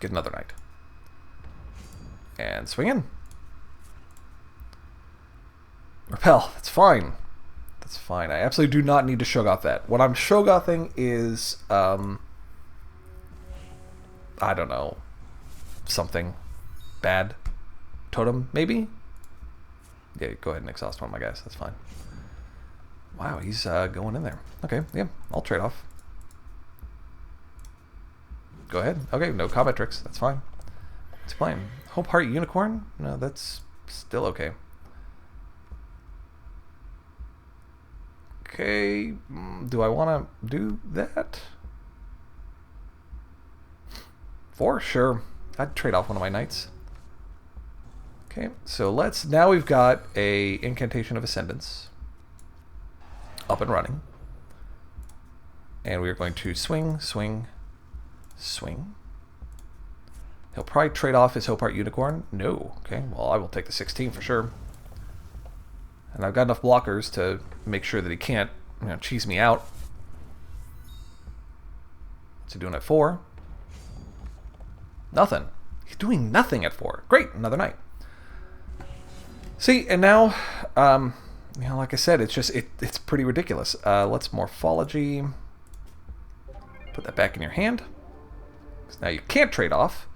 Speaker 1: Get another knight. And swing in. Repel. That's fine. That's fine. I absolutely do not need to Shoggoth that. What I'm Shoggothing is, I don't know, something bad. Totem, maybe? Yeah, go ahead and exhaust one of my guys. That's fine. Wow, he's going in there. Okay, yeah, I'll trade off. Go ahead. Okay, no combat tricks. That's fine. It's playing. Hope Heart Unicorn? No, that's still okay. Okay, do I want to do that? 4? Sure. I'd trade off one of my knights. Okay, so now we've got a Incantation of Ascendance up and running. And we are going to swing, swing, swing. He'll probably trade off his Hope Heart Unicorn. No. Okay, well, I will take the 16 for sure. And I've got enough blockers to make sure that he can't, cheese me out. What's he doing at 4? Nothing. He's doing nothing at 4. Great, another knight. See, and now, like I said, it's just, it's pretty ridiculous. Let's Morphology. Put that back in your hand. Now you can't trade off.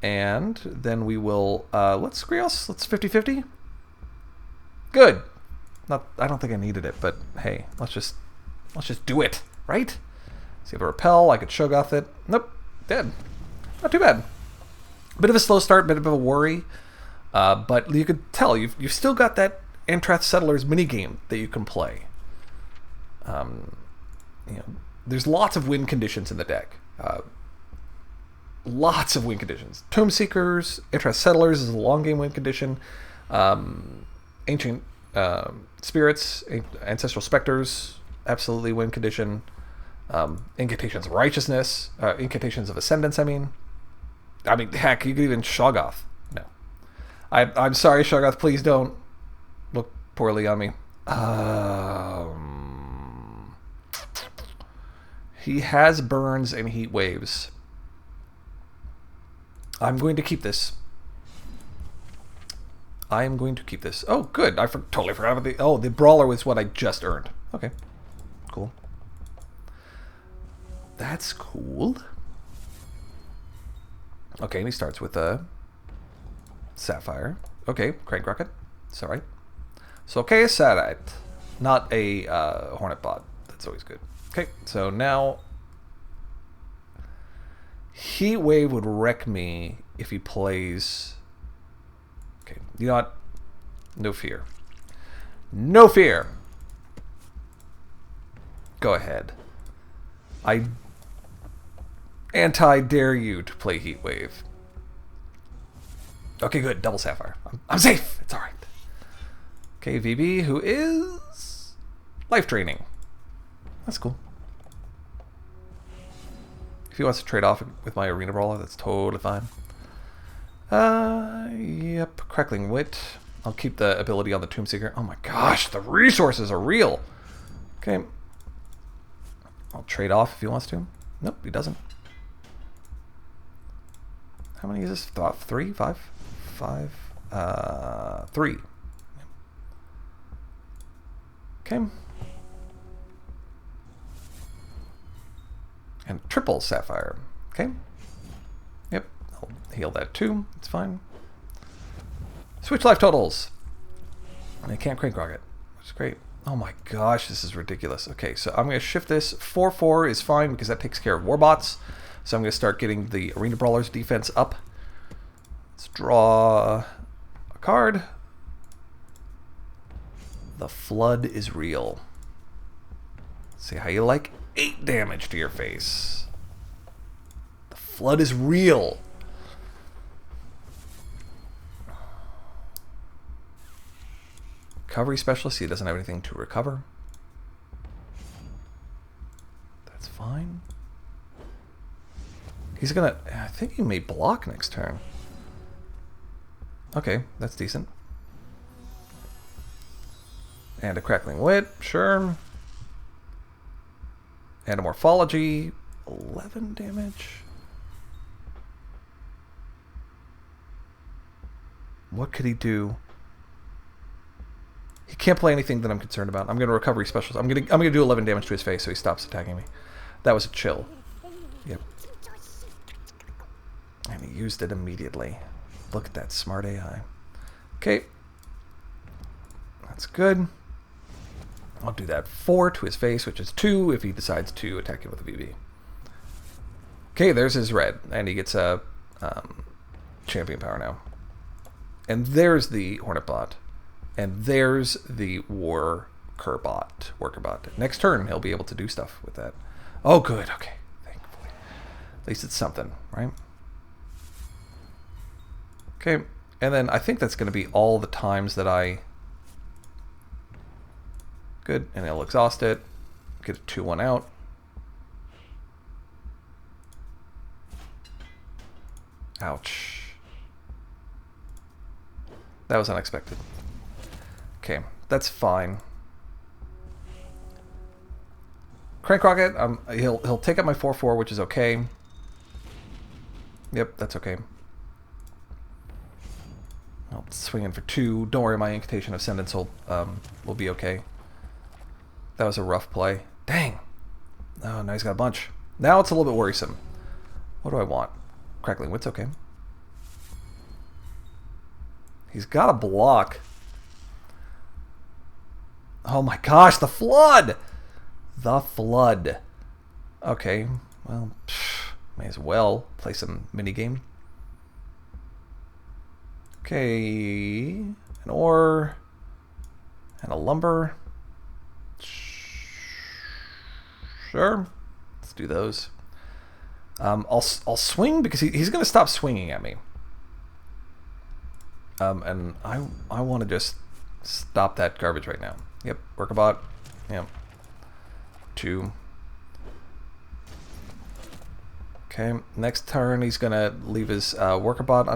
Speaker 1: And then we will, let's 50-50. Good. I don't think I needed it, but hey, let's just do it, right? So you have a repel, I could Shoggoth it. Nope, dead. Not too bad. Bit of a slow start, bit of a worry, but you could tell you've still got that Entrath Settlers minigame that you can play. There's lots of win conditions in the deck. Lots of win conditions. Tomeseekers, Entrath Settlers is a long game win condition. Ancient Spirits, Ancestral Specters, absolutely win condition. Incantations of Righteousness, Incantations of Ascendance, I mean, heck, you could even Shoggoth. No. I'm sorry, Shoggoth, please don't look poorly on me. He has burns and heat waves. I'm going to keep this. Oh, good. I totally forgot about the Brawler was what I just earned. Okay. Cool. That's cool. Okay, and he starts with a Sapphire. Okay, Crank Rocket. It's alright. So, okay, a Sadite. Not a Hornet Bot. That's always good. Okay, so now Heat Wave would wreck me if he plays... Okay, you know what? No fear. No fear! Go ahead. I anti-dare you to play Heat Wave. Okay, good. Double Sapphire. I'm safe! It's alright. Okay, VB, who is... Life Draining. That's cool. If he wants to trade off with my Arena Brawler, that's totally fine. Yep. Crackling Wit. I'll keep the ability on the Tomeseeker. Oh my gosh, the resources are real! Okay. I'll trade off if he wants to. Nope, he doesn't. How many is this? 3? 5? 5? 3. Okay. And triple Sapphire. Okay. Yep. I'll heal that too. It's fine. Switch life totals. And I can't Crank Rocket, which is great. Oh my gosh, this is ridiculous. Okay, so I'm going to shift this. 4/4 is fine because that takes care of Warbots. So I'm going to start getting the Arena Brawler's defense up. Let's draw a card. The Flood is real. See how you like 8 damage to your face. The Flood is real. Recovery Specialist, he doesn't have anything to recover. That's fine. He's gonna... I think he may block next turn. Okay, that's decent. And a Crackling Wit, sure. And a Morphology, 11 damage. What could he do? He can't play anything that I'm concerned about. I'm going to Recovery Specialist. I'm going to do 11 damage to his face so he stops attacking me. That was a chill. Yep. And he used it immediately. Look at that smart AI. Okay. That's good. I'll do that 4 to his face, which is 2 if he decides to attack you with a VB. Okay, there's his red. And he gets a champion power now. And there's the Hornet Bot. And there's the Worker Bot. Next turn, he'll be able to do stuff with that. Oh, good. Okay. Thankfully. At least it's something, right? Okay. And then I think that's going to be all the times that I... Good. And he'll exhaust it. Get a 2-1 out. Ouch. That was unexpected. Okay, that's fine. Crank Rocket, he'll take up my 4/4, which is okay. Yep, that's okay. I'll swing in for 2. Don't worry, my Incantation of Ascendance will be okay. That was a rough play. Dang. Oh, now he's got a bunch. Now it's a little bit worrisome. What do I want? Crackling Wit's okay. He's got a block. Oh my gosh, the flood! The flood. Okay, well, may as well play some minigame. Okay, an ore and a lumber. Sure, let's do those. I'll swing because he's going to stop swinging at me. And I want to just stop that garbage right now. Yep, Workabot. Yep. 2. Okay, next turn he's going to leave his Workabot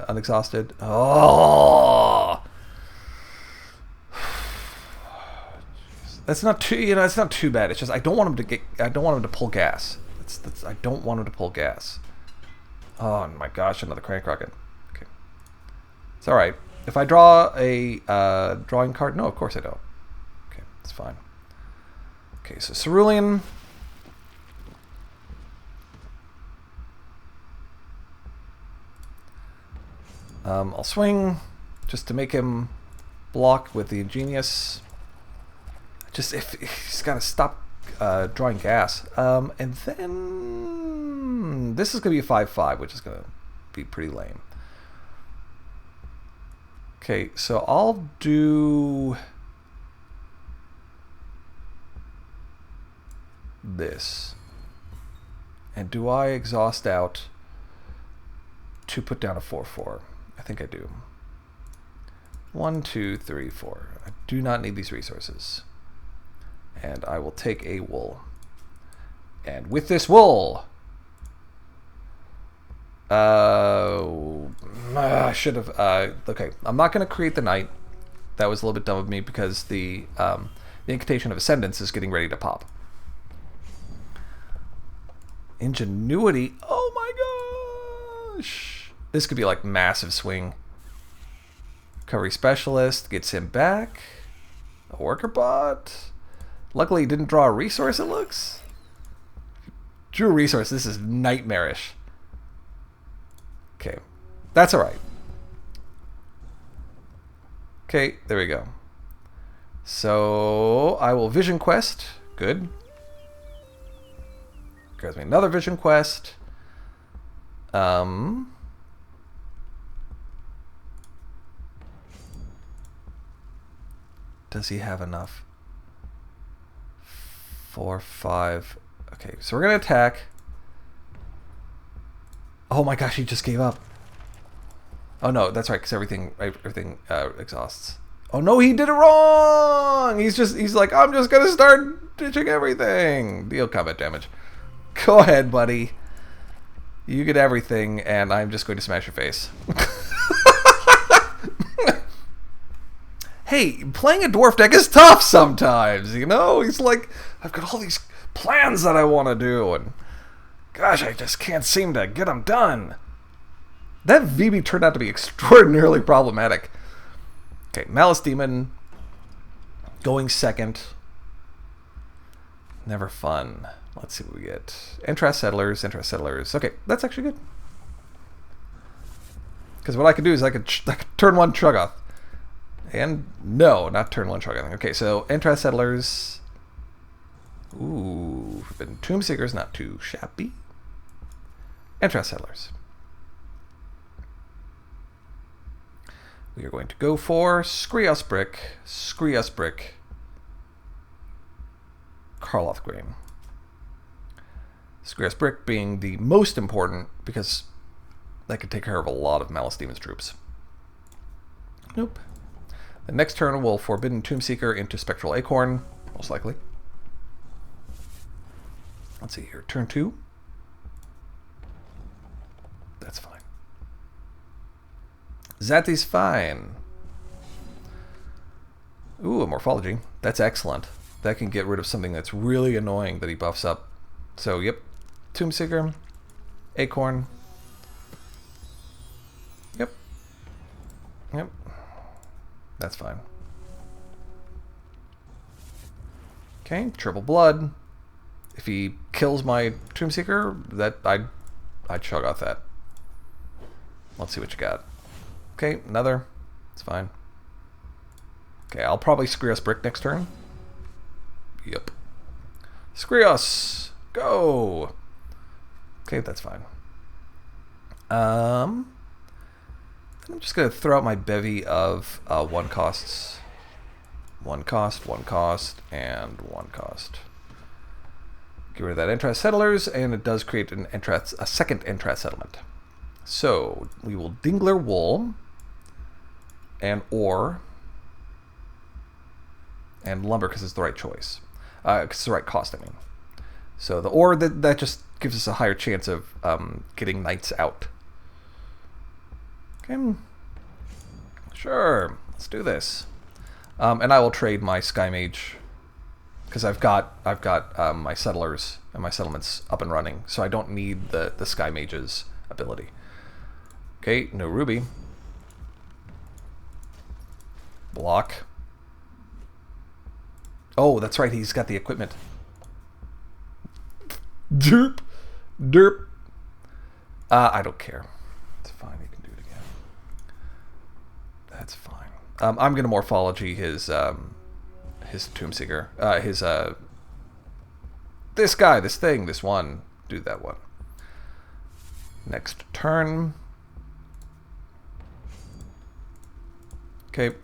Speaker 1: unexhausted. Oh! That's not too, it's not too bad. It's just I don't want him to pull gas. I don't want him to pull gas. Oh my gosh, another Crank Rocket. Okay. It's alright. If I draw a drawing card, no, of course I don't. Okay, it's fine. Okay, so Cerulean. I'll swing just to make him block with the Ingenious. Just if he's got to stop drawing gas. And then this is going to be a 5/5, which is going to be pretty lame. Okay, so I'll do this. And do I exhaust out to put down a 4/4? I think I do. 1, 2, 3, 4. I do not need these resources. And I will take a wool. And with this wool, I should have. Okay, I'm not going to create the knight. That was a little bit dumb of me because the Incantation of Ascendance is getting ready to pop. Ingenuity. Oh my gosh! This could be like massive swing. Recovery Specialist gets him back. A Worker Bot. Luckily, he didn't draw a resource, it looks. Drew a resource. This is nightmarish. Okay. That's alright. Okay, there we go. So, I will Vision Quest. Good. Grabs me another Vision Quest. Does he have enough? 4, 5. Okay, so we're gonna attack. Oh my gosh, he just gave up. Oh no, that's right, because everything exhausts. Oh no, he did it wrong. He's like, I'm just gonna start ditching everything. Deal combat damage. Go ahead, buddy. You get everything, and I'm just going to smash your face. Hey, playing a dwarf deck is tough sometimes, you know? He's like, I've got all these plans that I want to do, and gosh, I just can't seem to get them done. That VB turned out to be extraordinarily problematic. Okay, Malice Demon going second. Never fun. Let's see what we get. Entrath Settlers. Okay, that's actually good. Because what I could do is I could turn 1 Shoggoth. And no, not turn 1 Shoggoth. Okay, so Entrath Settlers. Ooh, Forbidden Tomeseekers, not too shabby. Entrath Settlers. We are going to go for Screos Brick, Karloth Grain. Screos Brick being the most important because that could take care of a lot of Malice Demon's troops. Nope. The next turn will Forbidden Tomeseeker into Spectral Acorn, most likely. Let's see here. Turn 2. That's fine. Zati's fine. Ooh, a Morphology. That's excellent. That can get rid of something that's really annoying that he buffs up. So, yep. Tomeseeker. Acorn. Yep. Yep. That's fine. Okay, Triple Blood. If he kills my Tomeseeker, that I I'd Shoggoth that. Let's see what you got. Okay, another. It's fine. Okay, I'll probably Screos Brick next turn. Yep. Screos! Go! Okay, that's fine. I'm just going to throw out my bevy of 1 costs. 1 cost, 1 cost, and 1 cost. Get rid of that Entrath Settlers, and it does create a second Entrath Settlement. So, we will Dingler Wool, and Ore, and Lumber, because it's the right choice. Because it's the right cost, I mean. So the Ore, that just gives us a higher chance of getting Knights out. Okay. Sure, let's do this. And I will trade my Sky Mage, because I've got my Settlers and my Settlements up and running, so I don't need the Sky Mage's ability. Okay, no Ruby. Block. Oh, that's right, he's got the equipment. Derp. Derp. I don't care. It's fine, you can do it again. That's fine. I'm going to Morphology his Tomeseeker. This guy, this thing, this one. Do that one. Next turn. Okay,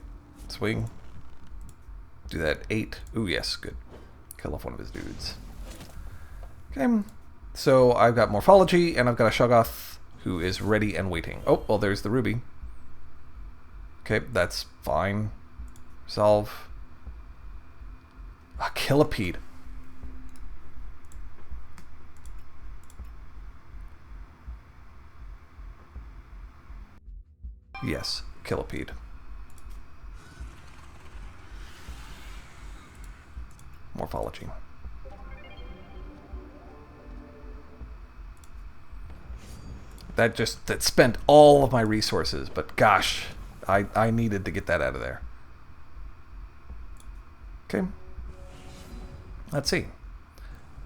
Speaker 1: swing. Do that 8. Ooh, yes, good. Kill off one of his dudes. Okay, so I've got Morphology, and I've got a Shoggoth who is ready and waiting. Oh, well, there's the Ruby. Okay, that's fine. Solve. A Killipede. Yes, Killipede. Morphology. That spent all of my resources, but gosh, I needed to get that out of there. Okay. Let's see.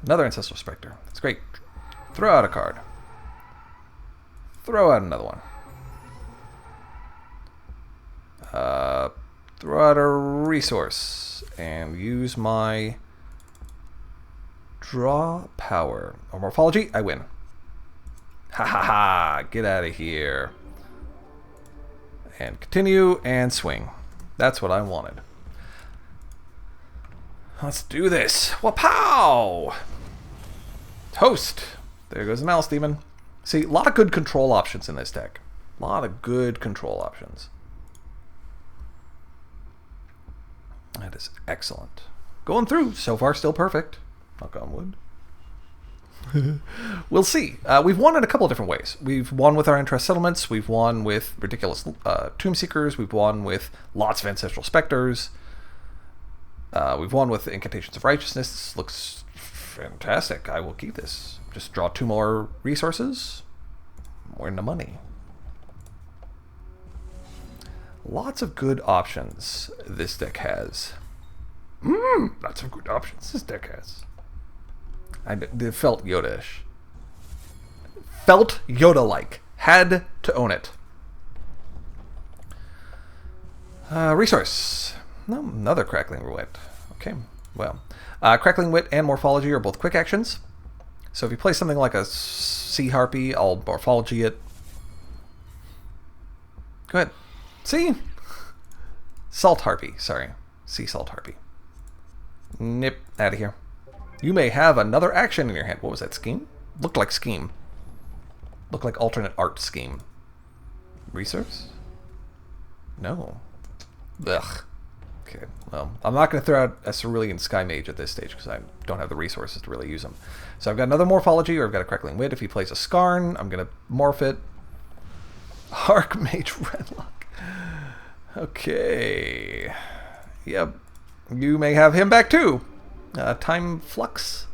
Speaker 1: Another Ancestral Spectre. That's great. Throw out a card. Throw out another one. Throw out a resource and use my draw power. Or Morphology, I win. Ha ha ha! Get out of here. And continue and swing. That's what I wanted. Let's do this. Wapow! Toast! There goes the Malice Demon. See, a lot of good control options in this deck. A lot of good control options. That is excellent. Going through. So far, still perfect. Knock on wood. We'll see. We've won in a couple of different ways. We've won with our Entrath Settlements. We've won with ridiculous Tomeseekers. We've won with lots of Ancestral Specters. We've won with Incantations of Righteousness. This looks fantastic. I will keep this. Just draw 2 more resources. More into money. Lots of good options this deck has. Lots of good options this deck has. It felt Yoda-ish. Felt Yoda-like. Had to own it. Resource. No, another Crackling Wit. Okay, well. Crackling Wit and Morphology are both quick actions. So if you play something like a Sea Harpy, I'll Morphology it. Go ahead. See? Salt Harpy, sorry. Sea Salt Harpy. Nip, out of here. You may have another action in your hand. What was that, Scheme? Looked like Scheme. Looked like alternate art Scheme. Resource? No. Ugh. Okay, well, I'm not going to throw out a Cerulean Sky Mage at this stage because I don't have the resources to really use them. So I've got another Morphology, or I've got a Crackling Wit. If he plays a Skarn, I'm going to morph it. Archmage Redlock. Okay. Yep. You may have him back too. Time Flux.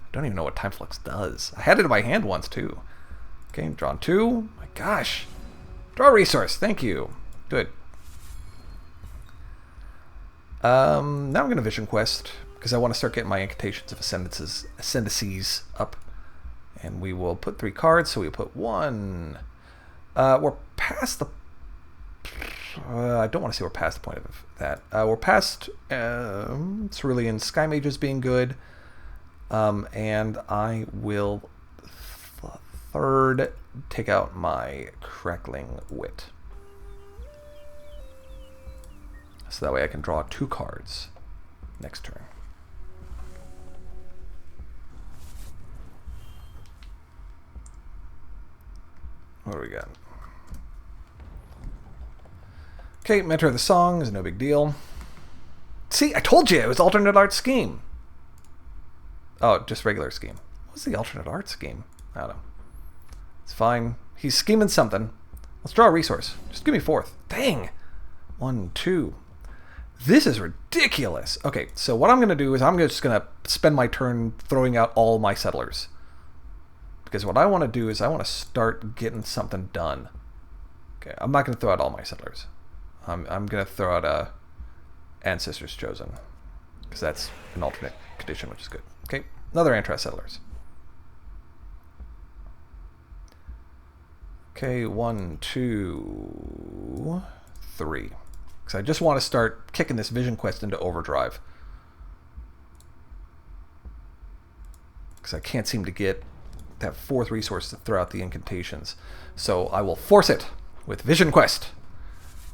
Speaker 1: I don't even know what Time Flux does. I had it in my hand once too. Okay, drawn 2. My gosh. Draw a resource. Thank you. Good. Now I'm going to Vision Quest because I want to start getting my Incantations of Ascendances up. And we will put 3 cards, so we put 1. We're past the... I don't want to say we're past the point of that. We're past Cerulean Sky Mages being good. And I will third take out my Crackling Wit. So that way I can draw 2 cards next turn. What do we got? Okay, Mentor of the Song is no big deal. See, I told you it was alternate art scheme. Oh, just regular scheme. What's the alternate art scheme? I don't know. It's fine. He's scheming something. Let's draw a resource. Just give me 4th. Dang. 1, 2. This is ridiculous. Okay, so what I'm going to do is I'm just going to spend my turn throwing out all my settlers. Because what I want to do is I want to start getting something done. Okay, I'm not going to throw out all my settlers. I'm going to throw out Ancestor's Chosen. Because that's an alternate condition, which is good. Okay, another Entrath Settlers. Okay, 1, 2, 3. Because I just want to start kicking this Vision Quest into overdrive. Because I can't seem to get that 4th resource to throw out the incantations. So I will force it with Vision Quest.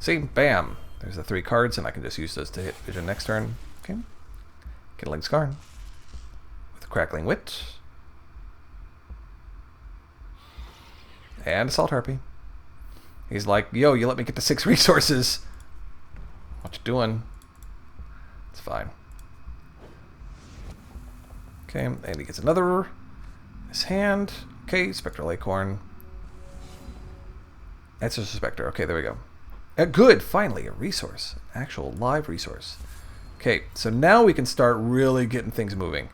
Speaker 1: See? Bam. There's the 3 cards, and I can just use those to hit Vision next turn. Okay. Kindling Skarn. With Crackling Wit. And Assault Harpy. He's like, yo, you let me get to 6 resources. What you doing? It's fine. Okay, and he gets another in his hand. Okay, Spectral Acorn. That's just a Spectre. Okay, there we go. Good, finally, a resource. An actual live resource. Okay, so now we can start really getting things moving.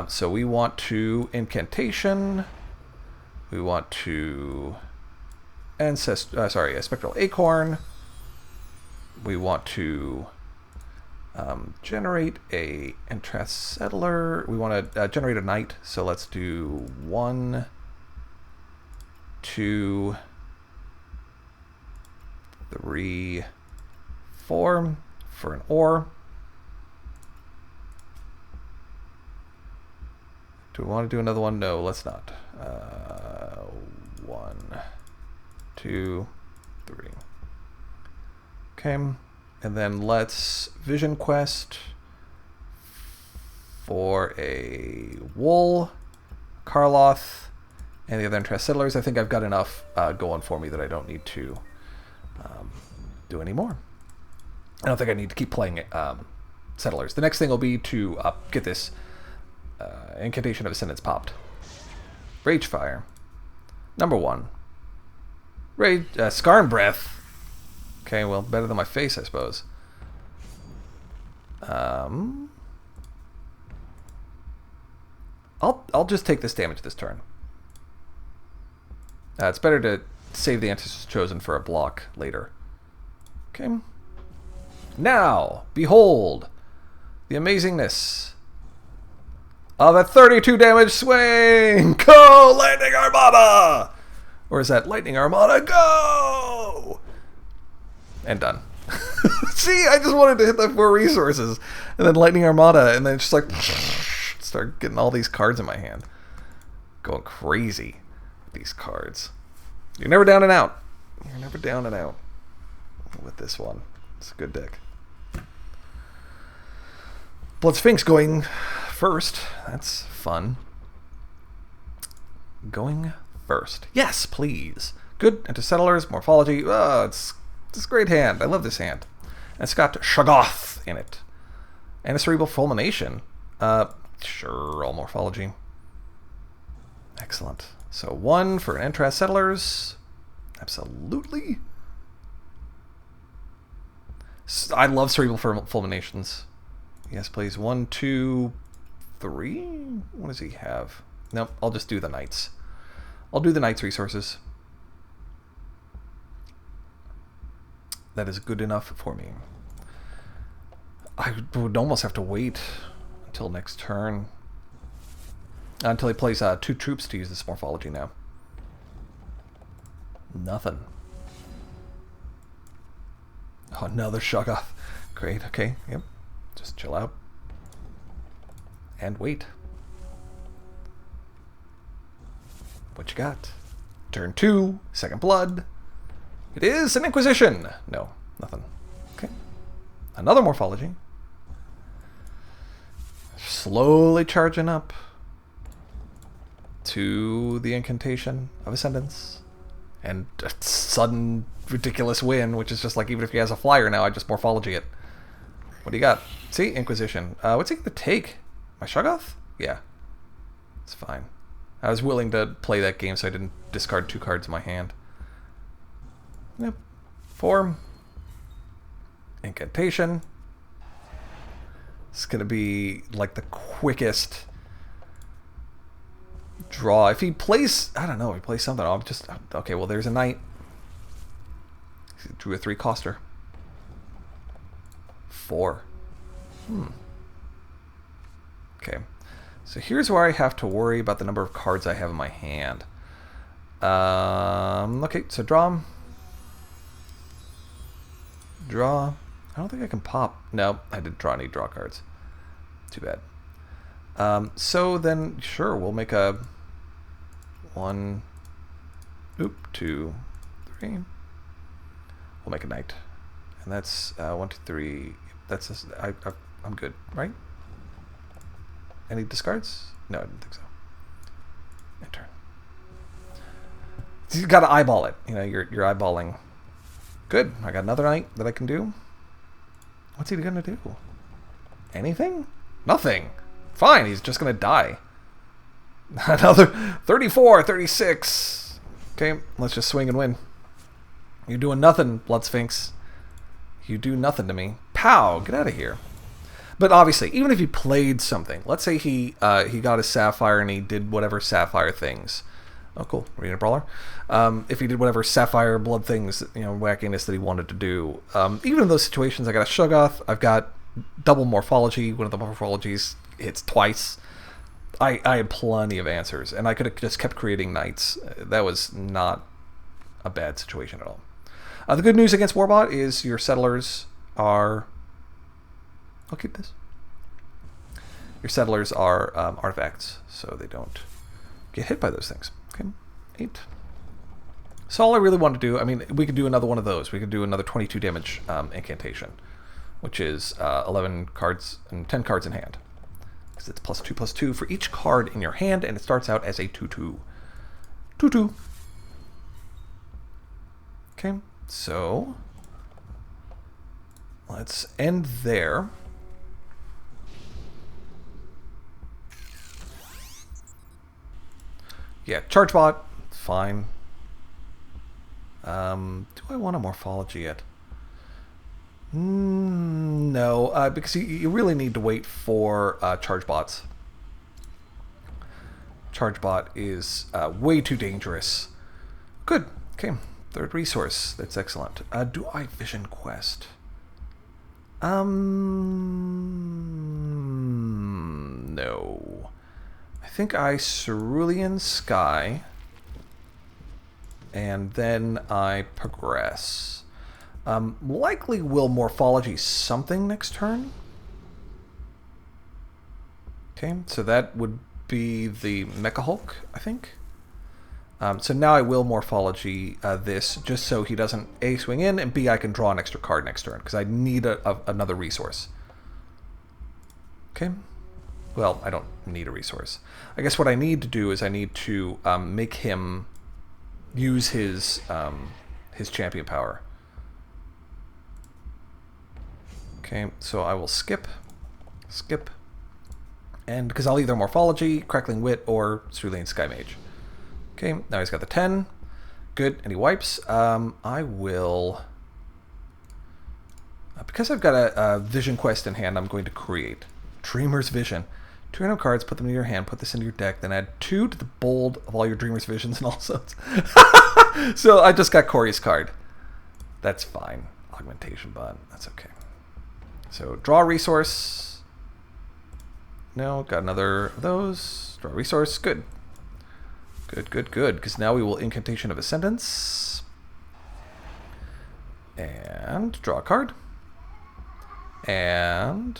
Speaker 1: So we want to Incantation. We want to a Spectral Acorn. We want to generate a Entrath Settler. We want to generate a knight. So let's do 1, 2, 3, 4 for an ore. Do we want to do another one? No, let's not. 1, 2, 3. Okay, and then let's Vision Quest for a Wool, Karloth, and the other Entrath Settlers. I think I've got enough going for me that I don't need to do any more. I don't think I need to keep playing Settlers. The next thing will be to get this Incantation of Ascendance popped. Ragefire. Number 1. Skarn Breath. Okay, well, better than my face, I suppose. I'll just take this damage this turn. It's better to save the Ancestor's Chosen for a block later. Okay. Now, behold the amazingness of a 32 damage swing! Go, Lightning Armada! Or is that Lightning Armada, go! And done. See, I just wanted to hit the 4 resources, and then Lightning Armada, and then just like start getting all these cards in my hand. Going crazy with these cards. You're never down and out. You're never down and out with this one. It's a good deck. Blood Sphinx going first. That's fun. Going first. Yes, please. Good. Into Settlers, Morphology. Oh, it's a great hand. I love this hand. And it's got Shoggoth in it. And a Cerebral Fulmination. Sure, all Morphology. Excellent. So 1 for an Entrath Settlers. Absolutely. I love Cerebral Fulminations. Yes, please. 1, 2, 3. What does he have? Nope, I'll just do the Knights. I'll do the Knights resources. That is good enough for me. I would almost have to wait until next turn. Until he plays 2 troops to use this morphology now. Nothing. Oh, another Shoggoth. Great, okay, yep. Just chill out. And wait. What you got? Turn 2, Second Blood. It is an Inquisition! No, nothing. Okay. Another morphology. Slowly charging up to the Incantation of Ascendance. And a sudden, ridiculous win, which is just like, even if he has a flyer now, I just morphology it. What do you got? See? Inquisition. What's he going to take? My Shoggoth? Yeah. It's fine. I was willing to play that game so I didn't discard 2 cards in my hand. Yep. Form. Incantation. It's going to be like the quickest draw. If he plays, I don't know, if he plays something, I'll just, okay, well, there's a knight. He drew a 3-coster. 4. Okay. So here's where I have to worry about the number of cards I have in my hand. Okay, so draw. Draw. I don't think I can pop. No, I didn't draw any draw cards. Too bad. So then, sure, we'll make a 1, 2, 3. We'll make a knight. And that's 1, 2, 3. That's just, I'm good, right? Any discards? No, I didn't think so. Enter. You got to eyeball it. You know, you're eyeballing. Good. I got another knight that I can do. What's he gonna do? Anything? Nothing. Fine. He's just gonna die. Another 34, 36. Okay, let's just swing and win. You're doing nothing, Blood Sphinx. You do nothing to me. Pow! Get out of here. But obviously, even if he played something, let's say he got a Sapphire and he did whatever Sapphire things. Oh, cool. Arena Brawler. If he did whatever Sapphire Blood things, you know, wackiness that he wanted to do. Even in those situations, I got a Shoggoth. I've got double morphology. One of the morphologies hits twice. I had plenty of answers, and I could have just kept creating knights. That was not a bad situation at all. The good news against Warbot is your settlers are... I'll keep this. Your settlers are artifacts, so they don't get hit by those things. Okay, 8. So all I really want to do, I mean, we could do another one of those. We could do another 22 damage incantation, which is 11 cards and 10 cards in hand. Because it's +2/+2 for each card in your hand, and it starts out as a 2/2. 2/2. Okay, so let's end there. Yeah, charge bot, fine. Do I want a morphology yet? No, because you really need to wait for charge bots. Charge bot is way too dangerous. Good. Okay, 3rd resource. That's excellent. Do I Vision Quest? No. I think I Cerulean Sky, and then I progress. Likely will morphology something next turn. Okay, so that would be the Mecha Hulk, I think. So now I will morphology this, just so he doesn't A, swing in, and B, I can draw an extra card next turn, because I need another resource. Okay. Well, I don't need a resource. I guess what I need to do is I need to make him use his champion power. Okay, so I will skip, and because I'll either morphology, Crackling Wit, or Cerulean Sky Mage. Okay, now he's got the 10. Good, and he wipes. I will, because I've got a Vision Quest in hand, I'm going to create Dreamer's Vision. 2 random cards, put them in your hand, put this into your deck, then add 2 to the bold of all your Dreamer's Visions and also. So I just got Corey's card. That's fine. Augmentation bot. That's okay. So draw a resource. No, got another of those. Draw a resource. Good. Good, good, good. Because now we will Incantation of Ascendance. And draw a card. And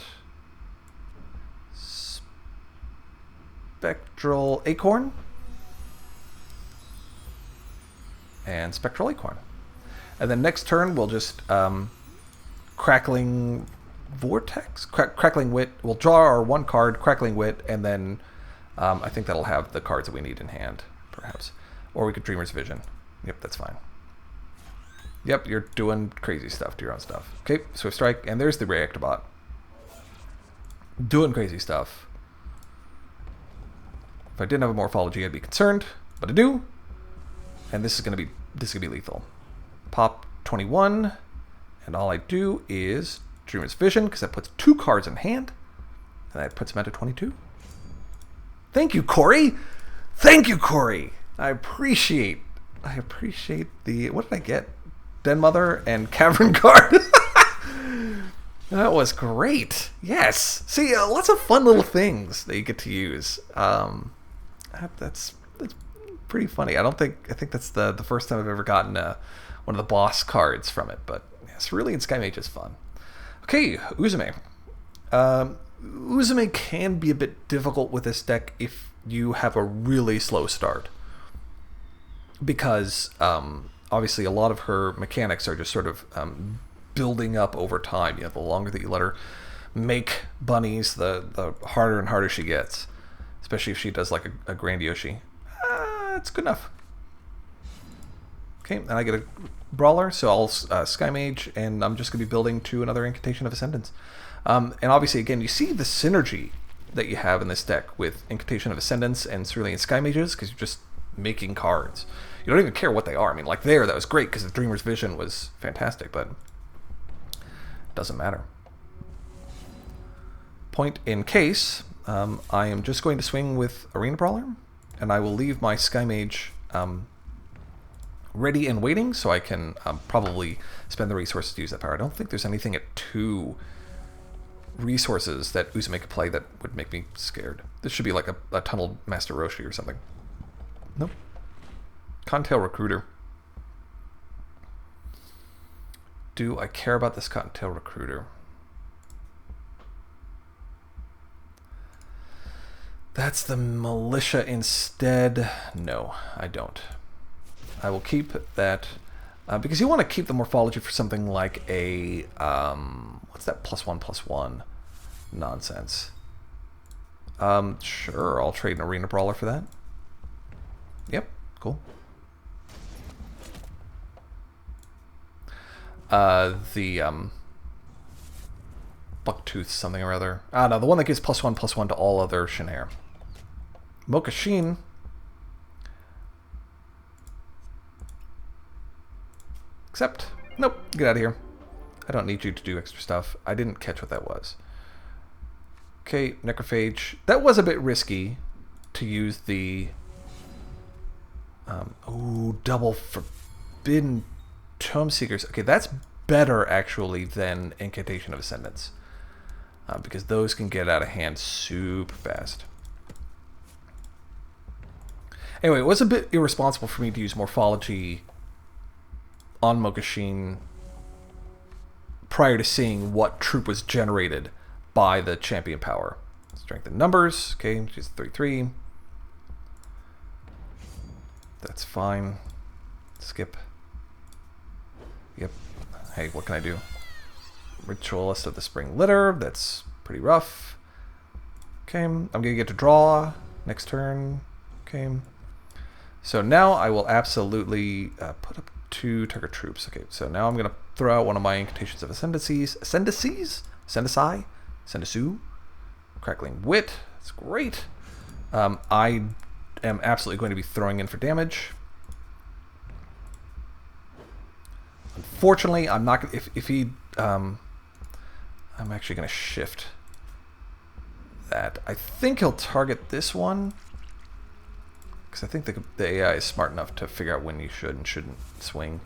Speaker 1: Spectral Acorn. And Spectral Acorn. And then next turn we'll just Crackling Vortex? Crackling Wit. We'll draw our one card, Crackling Wit, and then I think that'll have the cards that we need in hand, perhaps. Or we could Dreamer's Vision. Yep, that's fine. Yep, you're doing crazy stuff to your own stuff. Okay, Swift Strike, and there's the Reactobot. Doing crazy stuff. If I didn't have a Morphology, I'd be concerned, but I do. And this is gonna be lethal. Pop 21, and all I do is Dreamer's Vision, because that puts 2 cards in hand, and that puts him at a 22. Thank you, Corey! Thank you, Corey! I appreciate the... What did I get? Den Mother and Cavern Guard. That was great. Yes. See, lots of fun little things that you get to use. That's pretty funny. I think that's the first time I've ever gotten one of the boss cards from it. But yeah, Cerulean Sky Mage is fun. Okay, Uzume. Uzume can be a bit difficult with this deck if you have a really slow start. Because obviously a lot of her mechanics are just sort of building up over time. You know, the longer that you let her make bunnies, the harder and harder she gets. Especially if she does like a Grand Yoshi. It's good enough. Okay, and I get a Brawler, so I'll Sky Mage, and I'm just going to be building to another Incantation of Ascendance. And obviously, again, you see the synergy that you have in this deck with Incantation of Ascendance and Cerulean Sky Mages, because you're just making cards. You don't even care what they are. I mean, like that was great, because the Dreamer's Vision was fantastic, but it doesn't matter. Point in case, I am just going to swing with Arena Brawler, and I will leave my Sky Mage ready and waiting, so I can probably spend the resources to use that power. I don't think there's anything at 2 resources that Uzume could play that would make me scared. This should be like a Tunneled Master Roshi or something. Nope. Cottontail Recruiter. Do I care about this Cottontail Recruiter? That's the Militia instead. No, I don't. I will keep that because you want to keep the Morphology for something like a what's that +1/+1 nonsense. Sure, I'll trade an Arena Brawler for that. Yep, cool. The Bucktooth something or other. No, the one that gives +1/+1 to all other Shanair. Mokashin. Except, nope, get out of here. I don't need you to do extra stuff. I didn't catch what that was. Okay, Necrophage. That was a bit risky to use the... double Forbidden Tomeseekers. Okay, that's better, actually, than Incantation of Ascendance. Because those can get out of hand super fast. Anyway, it was a bit irresponsible for me to use Morphology on Mokashin prior to seeing what troop was generated by the champion power. Strength in numbers. Okay, she's 3/3. That's fine. Skip. Yep. Hey, what can I do? Ritualist of the Spring Litter. That's pretty rough. Okay, I'm going to get to draw next turn. Okay. So now I will absolutely put up 2 target troops. Okay, so now I'm going to throw out one of my Incantations of Ascendances. Ascendasu. Crackling Wit. That's great. I am absolutely going to be throwing in for damage. Unfortunately, I'm not. If he, I'm actually going to shift that. I think he'll target this one because I think the AI is smart enough to figure out when you should and shouldn't swing,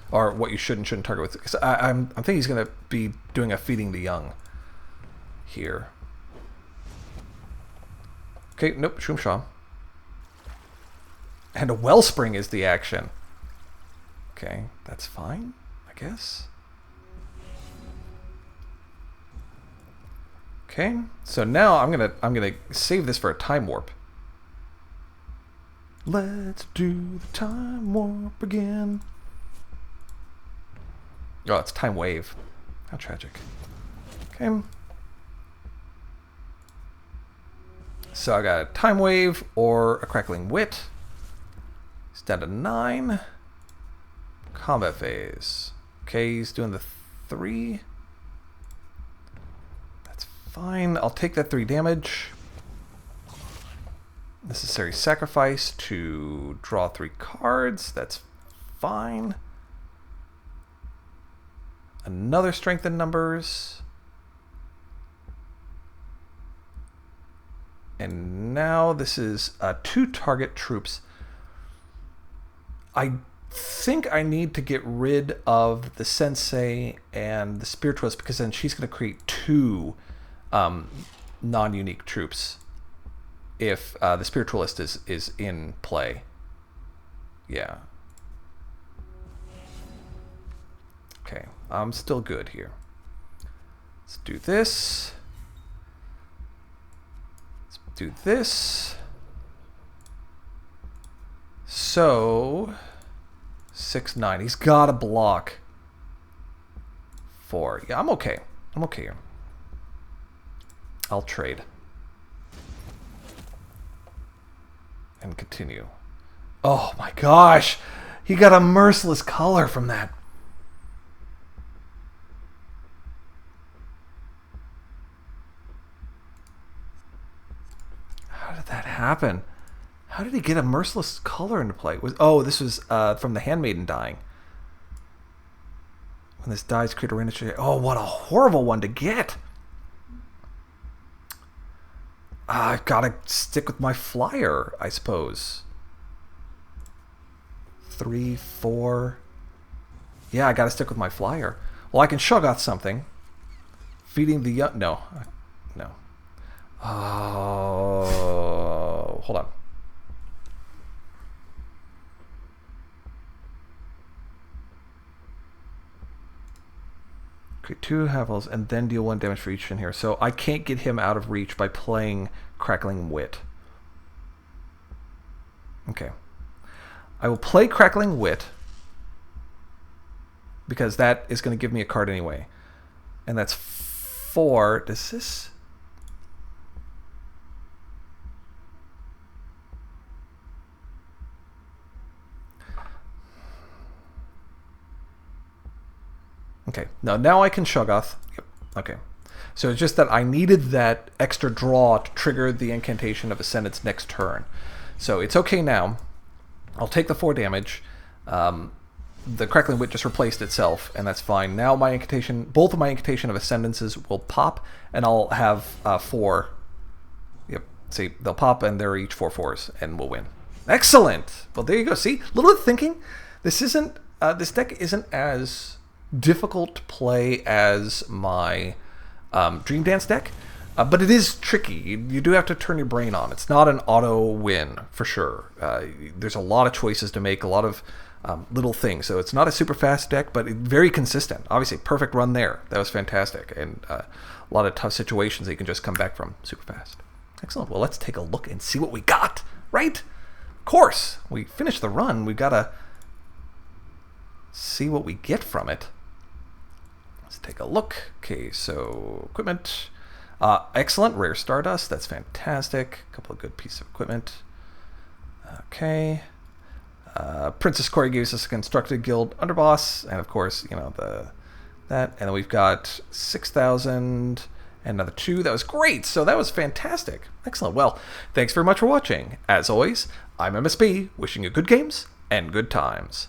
Speaker 1: or what you should and shouldn't target with. Because I think he's going to be doing a Feeding the Young here. Okay, nope, Shumshaw. And a Wellspring is the action. Okay, that's fine, I guess. Okay, so now I'm gonna save this for a time warp. Let's do the time warp again. Oh, it's time wave. How tragic. Okay. So I got a time wave or a Crackling Wit. He's down to 9. Combat phase. Okay, he's doing the 3. That's fine. I'll take that 3 damage. Necessary sacrifice to draw 3 cards. That's fine. Another strength in numbers. And now this is 2 target troops. I think I need to get rid of the Sensei and the Spiritualist because then she's going to create 2 non-unique troops if the Spiritualist is in play. Yeah. Okay, I'm still good here. Let's do this. Let's do this. So 6, 9. He's got a block 4. Yeah, I'm okay. I'm okay here. I'll trade. And continue. Oh my gosh! He got a merciless color from that. How did that happen? How did he get a merciless color into play? This was from the Handmaiden dying. When this dies, create a random... Oh, what a horrible one to get! I've got to stick with my flyer, I suppose. 3, 4... Yeah, I got to stick with my flyer. Well, I can Shoggoth something. Feeding the young... No. No. Oh... Hold on. Create 2 Havels and then deal 1 damage for each in here. So I can't get him out of reach by playing Crackling Wit. Okay. I will play Crackling Wit because that is going to give me a card anyway. And that's 4. Does this... Okay, now I can Shoggoth. Yep. Okay. So it's just that I needed that extra draw to trigger the Incantation of Ascendance next turn. So it's okay now. I'll take the 4 damage. The Crackling Wit just replaced itself, and that's fine. Now my Incantation, both of my Incantation of Ascendances will pop, and I'll have 4. Yep, see, they'll pop, and they're each 4/4s, and we'll win. Excellent! Well, there you go. See, a little bit of thinking. This isn't, this deck isn't as difficult to play as my Dream Dance deck, but it is tricky. You do have to turn your brain on. It's not an auto win for sure. There's a lot of choices to make, a lot of little things. So it's not a super fast deck, but very consistent. Obviously, perfect run there. That was fantastic, and a lot of tough situations that you can just come back from super fast. Excellent. Well, let's take a look and see what we got. Right? Of course, we finished the run. We've got to see what we get from it. Let's take a look. Okay, so equipment. Excellent. Rare Stardust. That's fantastic. A couple of good pieces of equipment. Okay. Princess Corey gives us a Constructed Guild Underboss. And of course, you know, that. And then we've got 6,000 and another 2. That was great. So that was fantastic. Excellent. Well, thanks very much for watching. As always, I'm MSB, wishing you good games and good times.